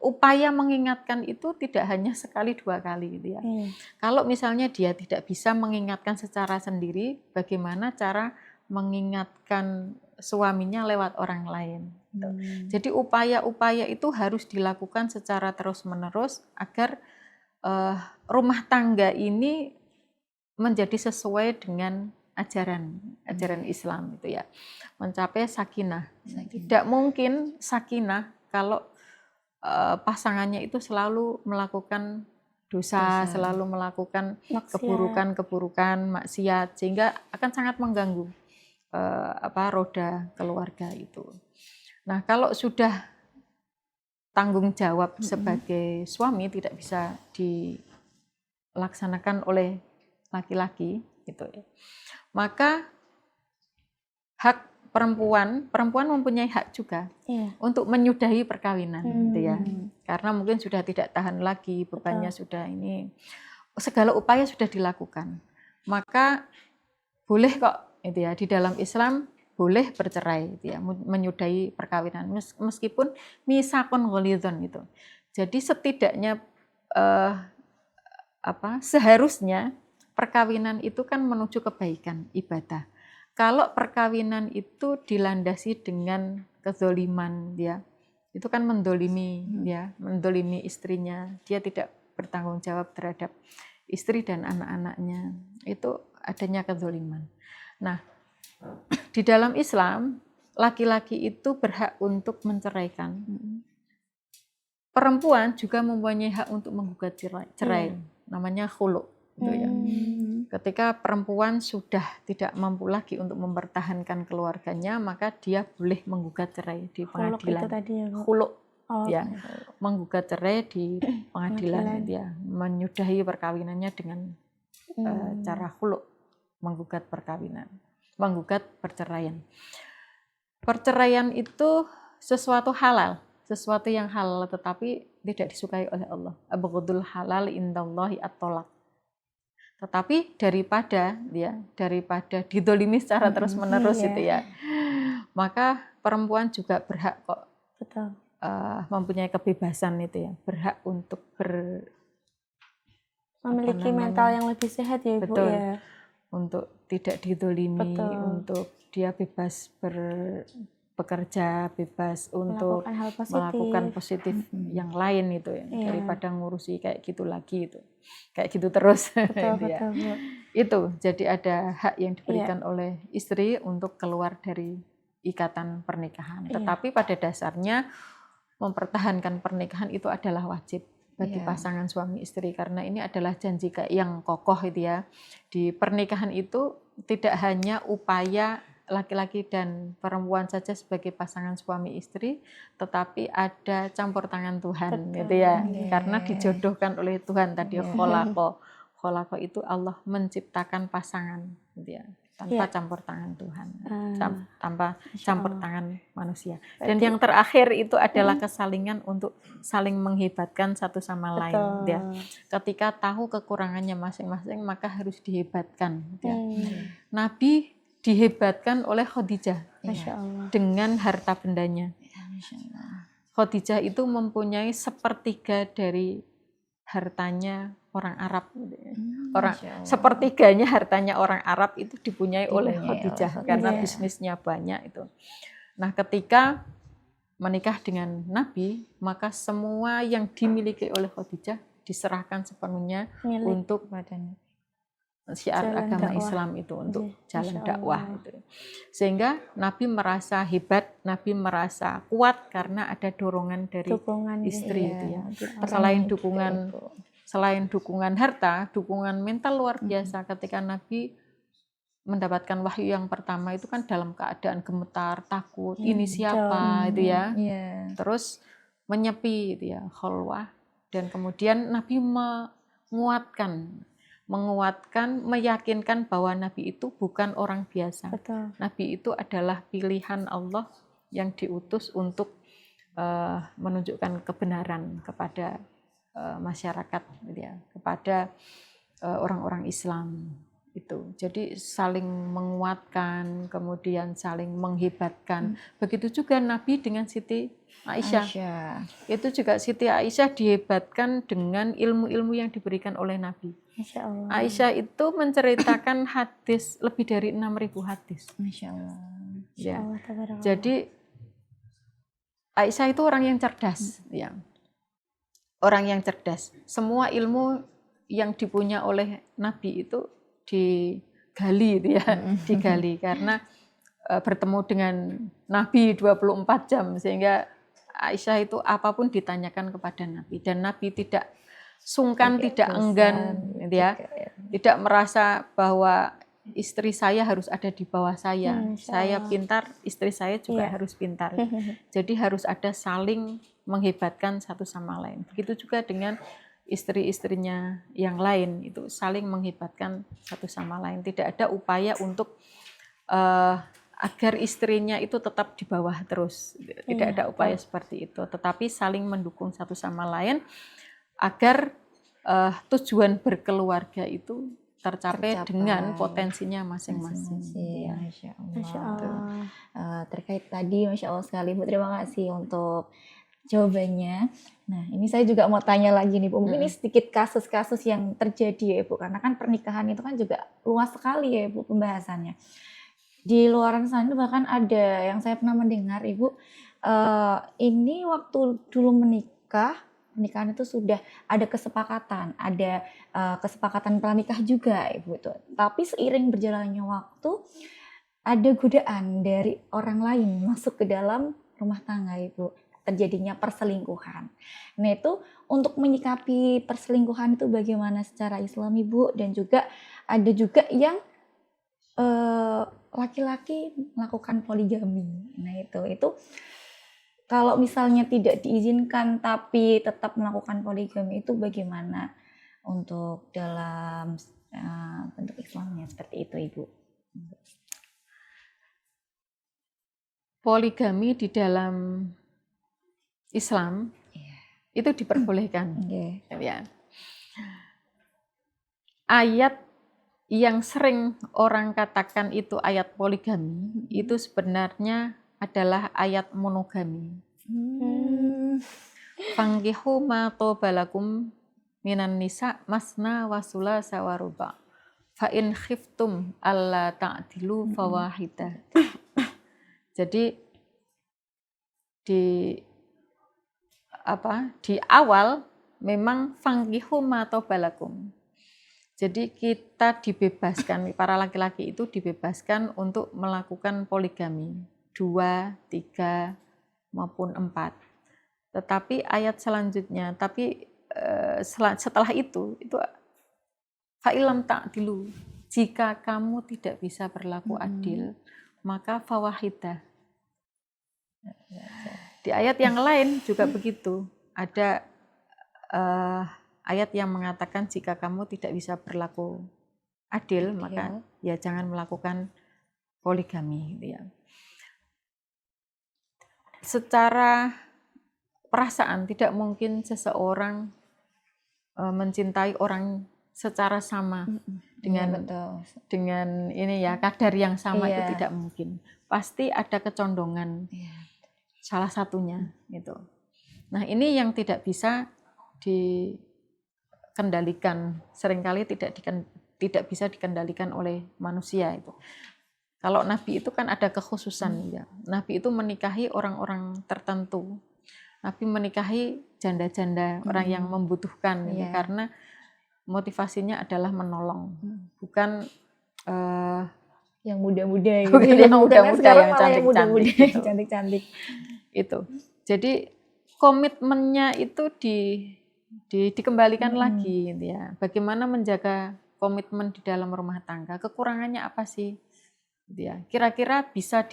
upaya mengingatkan itu tidak hanya sekali 2 kali gitu ya. Kalau misalnya dia tidak bisa mengingatkan secara sendiri, bagaimana cara mengingatkan suaminya lewat orang lain. Gitu. Jadi upaya-upaya itu harus dilakukan secara terus-menerus agar rumah tangga ini menjadi sesuai dengan ajaran Islam itu ya, mencapai sakinah. Tidak mungkin sakinah kalau pasangannya itu selalu melakukan dosa, selalu melakukan keburukan, maksiat, sehingga akan sangat mengganggu roda keluarga itu. Nah, kalau sudah tanggung jawab sebagai suami tidak bisa dilaksanakan oleh laki-laki gitu ya, maka hak perempuan mempunyai hak juga untuk menyudahi perkawinan gitu ya, karena mungkin sudah tidak tahan lagi, bebannya sudah ini, segala upaya sudah dilakukan, maka boleh kok itu ya, di dalam Islam boleh bercerai gitu ya, menyudahi perkawinan meskipun misakun ghalidhon gitu. Jadi setidaknya seharusnya perkawinan itu kan menuju kebaikan, ibadah. Kalau perkawinan itu dilandasi dengan kezoliman, ya, itu kan mendolimi, ya, mendolimi istrinya, dia tidak bertanggung jawab terhadap istri dan anak-anaknya, itu adanya kezoliman. Nah, di dalam Islam laki-laki itu berhak untuk menceraikan. Perempuan juga mempunyai hak untuk menggugat cerai, namanya khulu. Gitu ya. Ketika perempuan sudah tidak mampu lagi untuk mempertahankan keluarganya, maka dia boleh menggugat cerai di pengadilan. Khulu, ya, menggugat cerai di pengadilan, ya, menyudahi perkawinannya dengan cara khulu, menggugat perkawinan, menggugat perceraian. Perceraian itu sesuatu halal, sesuatu yang halal tetapi tidak disukai oleh Allah. Abghadul halal indallahi at-thalaq. Tetapi daripada didolimi secara terus-menerus itu ya, maka perempuan juga berhak kok mempunyai kebebasan itu ya, berhak untuk memiliki mental yang lebih sehat ya Ibu betul, ya. untuk tidak didolimi, Betul. untuk dia bebas bekerja, bebas untuk Melakukan hal positif. melakukan positif yang lain itu ya, Iya. daripada ngurusi kayak gitu lagi itu, kayak gitu terus. Betul, Itu ya. betul Bu. Itu jadi ada hak yang diberikan oleh istri untuk keluar dari ikatan pernikahan. Iya. Tetapi pada dasarnya mempertahankan pernikahan itu adalah wajib bagi pasangan suami istri, karena ini adalah janji yang kokoh itu ya. Di pernikahan itu tidak hanya upaya laki-laki dan perempuan saja sebagai pasangan suami istri, tetapi ada campur tangan Tuhan. Betul. Gitu ya. Iya. Karena dijodohkan oleh Tuhan tadi. Iya. Kholaqo itu Allah menciptakan pasangan gitu ya, tanpa campur tangan Tuhan, tanpa campur tangan manusia. Dan yang terakhir itu adalah kesalingan untuk saling menghebatkan satu sama lain. Gitu ya. Ketika tahu kekurangannya masing-masing, maka harus dihebatkan. Gitu ya. Nabi dihebatkan oleh Khadijah Masya Allah. dengan harta bendanya. Khadijah itu mempunyai sepertiga dari hartanya orang Arab. Sepertiganya hartanya orang Arab itu dipunyai oleh Khadijah karena bisnisnya banyak itu. Nah, ketika menikah dengan Nabi, maka semua yang dimiliki oleh Khadijah diserahkan sepenuhnya untuk syiar Jalan agama dakwah. Islam itu, untuk jalan Masya dakwah Allah. itu. Sehingga Nabi merasa hebat, Nabi merasa kuat karena ada dorongan dari Dukungan istri itu ya. Perannya Selain dukungan harta, dukungan mental luar biasa ketika Nabi mendapatkan wahyu yang pertama itu kan dalam keadaan gemetar, takut, ini siapa itu ya. Terus menyepi itu ya, khalwah, dan kemudian Nabi menguatkan, meyakinkan bahwa Nabi itu bukan orang biasa. Betul. Nabi itu adalah pilihan Allah yang diutus untuk menunjukkan kebenaran kepada masyarakat, gitu ya, kepada orang-orang Islam itu. Jadi saling menguatkan, kemudian saling menghebatkan. Begitu juga Nabi dengan Siti Aisyah. Itu juga Siti Aisyah dihebatkan dengan ilmu-ilmu yang diberikan oleh Nabi. Masya Allah. Aisyah itu menceritakan hadis lebih dari 6.000 hadis. Masya Allah. Ya. Allah, Jadi Aisyah itu orang yang cerdas, ya. Orang yang cerdas. Semua ilmu yang dipunya oleh Nabi itu digali, itu ya, digali karena bertemu dengan Nabi 24 jam sehingga Aisyah itu apapun ditanyakan kepada Nabi, dan Nabi tidak sungkan, tidak enggan, gitu ya. Tidak merasa bahwa istri saya harus ada di bawah saya. Saya pintar, istri saya juga harus pintar. Jadi harus ada saling menghebatkan satu sama lain. Begitu juga dengan istri-istrinya yang lain, itu saling menghebatkan satu sama lain. Tidak ada upaya untuk agar istrinya itu tetap di bawah terus. Tidak ada upaya seperti itu. Tetapi saling mendukung satu sama lain agar tujuan berkeluarga itu tercapai dengan potensinya masing-masing. Ya. Masya Allah. Masya Allah. Terkait tadi, Masya Allah sekali Bu, terima kasih untuk jawabannya. Nah, ini saya juga mau tanya lagi nih Bu, mungkin ini sedikit kasus-kasus yang terjadi ya Bu, karena kan pernikahan itu kan juga luas sekali ya Bu pembahasannya. Di luaran sana bahkan ada yang saya pernah mendengar Ibu, ini waktu dulu pernikahan itu sudah ada kesepakatan, ada kesepakatan pranikah juga Ibu itu. Tapi seiring berjalannya waktu ada godaan dari orang lain masuk ke dalam rumah tangga Ibu. Terjadinya perselingkuhan. Nah itu untuk menyikapi perselingkuhan itu bagaimana secara Islam Ibu, dan juga ada juga yang laki-laki melakukan poligami. Nah itu kalau misalnya tidak diizinkan tapi tetap melakukan poligami itu bagaimana untuk dalam bentuk Islamnya seperti itu Ibu? Poligami di dalam Islam itu diperbolehkan. Ya. Ayat yang sering orang katakan itu ayat poligami itu sebenarnya adalah ayat monogami. Fankihu ma tobalakum minan nisa masna wa sulasa wa ruba. Fa in khiftum alla ta'dilu fawahidah. Jadi di awal memang fangkihu ma tobalakum. Jadi kita dibebaskan, para laki-laki itu dibebaskan untuk melakukan poligami 2, 3 maupun 4. Tetapi ayat selanjutnya, setelah itu fa'ilam ta'dilu, jika kamu tidak bisa berlaku adil, maka fawahidah. Di ayat yang lain juga begitu. Ada ayat yang mengatakan jika kamu tidak bisa berlaku adil, maka ya jangan melakukan poligami. Gitu ya. Secara perasaan tidak mungkin seseorang mencintai orang secara sama dengan ini ya, kadar yang sama itu tidak mungkin. Pasti ada kecondongan salah satunya gitu. Nah, ini yang tidak bisa dikendalikan, seringkali tidak bisa dikendalikan oleh manusia itu. Kalau Nabi itu kan ada kekhususan ya. Nabi itu menikahi orang-orang tertentu. Nabi menikahi janda-janda, orang yang membutuhkan ya, karena motivasinya adalah menolong, bukan yang muda-muda gitu. Bukan yang muda-muda, yang cantik-cantik. Itu. Jadi komitmennya itu dikembalikan lagi gitu ya. Bagaimana menjaga komitmen di dalam rumah tangga? Kekurangannya apa sih? Gitu ya. Kira-kira bisa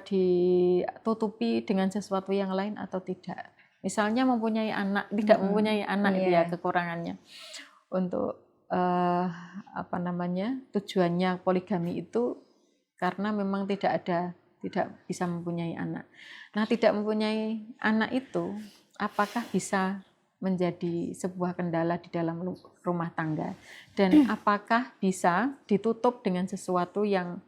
ditutupi dengan sesuatu yang lain atau tidak? Misalnya mempunyai anak, tidak mempunyai anak itu ya kekurangannya. Untuk tujuannya poligami itu karena memang tidak bisa mempunyai anak. Nah, tidak mempunyai anak itu apakah bisa menjadi sebuah kendala di dalam rumah tangga, dan apakah bisa ditutup dengan sesuatu yang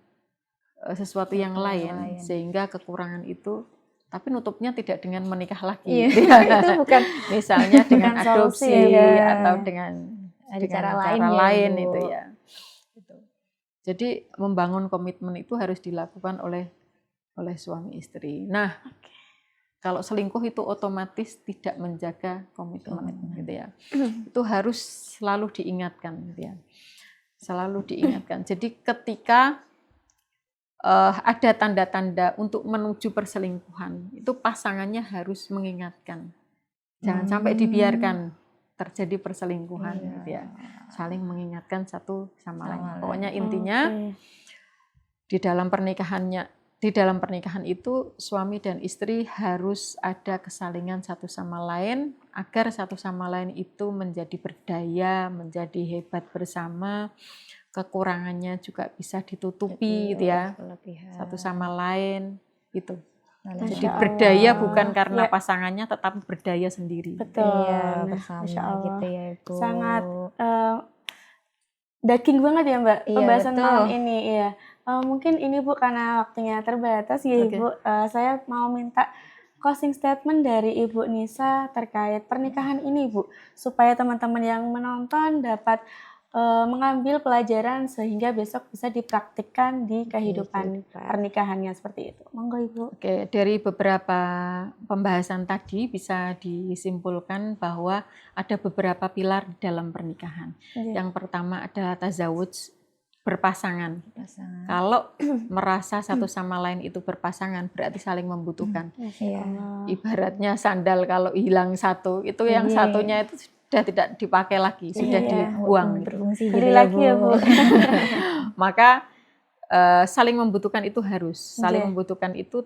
lain sehingga kekurangan itu, tapi nutupnya tidak dengan menikah lagi. Itu bukan misalnya dengan adopsi atau dengan cara lain itu ya. Jadi membangun komitmen itu harus dilakukan oleh suami istri. Nah, kalau selingkuh itu otomatis tidak menjaga komitmen gitu ya. Itu harus selalu diingatkan gitu ya. Selalu diingatkan. Jadi ketika ada tanda-tanda untuk menuju perselingkuhan, itu pasangannya harus mengingatkan. Jangan sampai dibiarkan terjadi perselingkuhan gitu ya. Saling mengingatkan satu sama lain. Pokoknya intinya di dalam pernikahan itu suami dan istri harus ada kesalingan satu sama lain agar satu sama lain itu menjadi berdaya, menjadi hebat bersama. Kekurangannya juga bisa ditutupi gitu ya. Satu sama lain gitu. Jadi berdaya bukan karena pasangannya, tetapi berdaya sendiri. Betul. Bersama gitu ya Ibu. Sangat daging banget ya Mbak pembahasan malam ini. Iya. Mungkin ini Bu karena waktunya terbatas ya Ibu. Saya mau minta closing statement dari Ibu Nisa terkait pernikahan ini Bu, supaya teman-teman yang menonton dapat mengambil pelajaran sehingga besok bisa dipraktikkan di kehidupan pernikahannya seperti itu. Monggo Ibu. Oke, dari beberapa pembahasan tadi bisa disimpulkan bahwa ada beberapa pilar di dalam pernikahan. Yang pertama adalah tazawuj, berpasangan. Kalau merasa satu sama lain itu berpasangan, berarti saling membutuhkan. Ibaratnya sandal kalau hilang satu, itu yang satunya itu sudah tidak dipakai lagi, sudah dibuang. Berfungsi gitu lagi ya Bu. Maka saling membutuhkan itu harus. Saling membutuhkan itu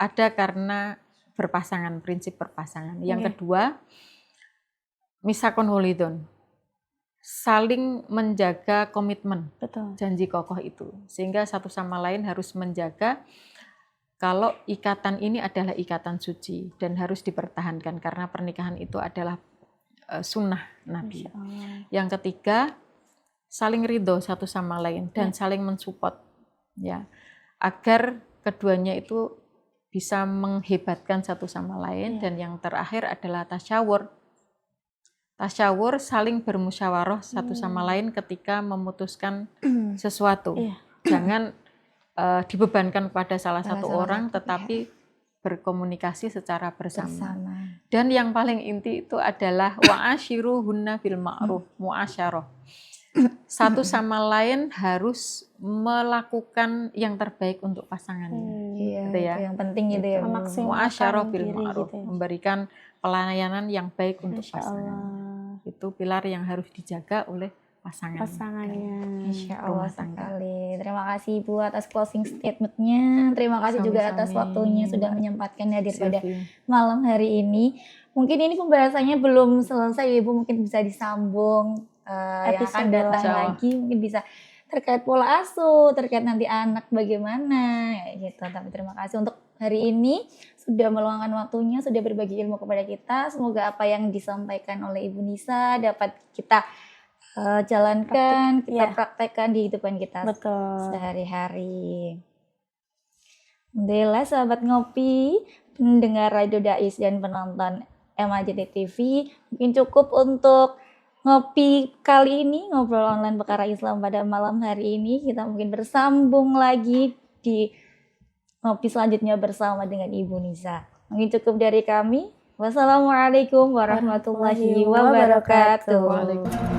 ada karena berpasangan, prinsip berpasangan. Yang kedua, misakon holidon. Saling menjaga komitmen, janji kokoh itu. Sehingga satu sama lain harus menjaga kalau ikatan ini adalah ikatan suci dan harus dipertahankan karena pernikahan itu adalah sunnah Nabi. Yang ketiga, saling ridho satu sama lain dan saling mensupport ya, agar keduanya itu bisa menghebatkan satu sama lain. Dan yang terakhir adalah tasyawur, tasyawur, saling bermusyawarah satu sama lain ketika memutuskan sesuatu. Iya. Jangan dibebankan pada salah Salah satu satu orang, pihak. tetapi berkomunikasi secara bersama. Bersama. Dan yang paling inti itu adalah wa'ashiruhunna bil ma'ruf, muasyarah. Satu sama lain harus melakukan yang terbaik untuk pasangannya. Iya, Gitu ya. itu yang penting gitu ya. Bu. Memaksimalkan Muasyarah bil diri ma'ruf, gitu ya. memberikan pelayanan yang baik untuk Masya pasangan. Allah. Itu pilar yang harus dijaga oleh pasangan. Pasangannya. Insya Allah Rumah tangga. sekali. Terima kasih Ibu atas closing statement-nya. Terima kasih juga atas Sama-sama, waktunya sudah Mbak menyempatkan hadir pada Sylvie. malam hari ini. Mungkin ini pembahasannya belum selesai Ibu, mungkin bisa disambung yang akan Episode datang lain. lagi. Mungkin bisa terkait pola asuh, terkait nanti anak bagaimana gitu. Tapi terima kasih untuk hari ini sudah meluangkan waktunya, sudah berbagi ilmu kepada kita. Semoga apa yang disampaikan oleh Ibu Nisa dapat kita jalankan, kita Iya. praktekkan di kehidupan kita Betul. sehari-hari. Alhamdulillah sahabat ngopi, pendengar Radio Dais dan penonton MAJT TV, mungkin cukup untuk ngopi kali ini, ngobrol online perkara Islam pada malam hari ini. Kita mungkin bersambung lagi di ngopi selanjutnya bersama dengan Ibu Nisa. Mungkin cukup dari kami. Wassalamualaikum warahmatullahi wabarakatuh. Waalaikumsalam.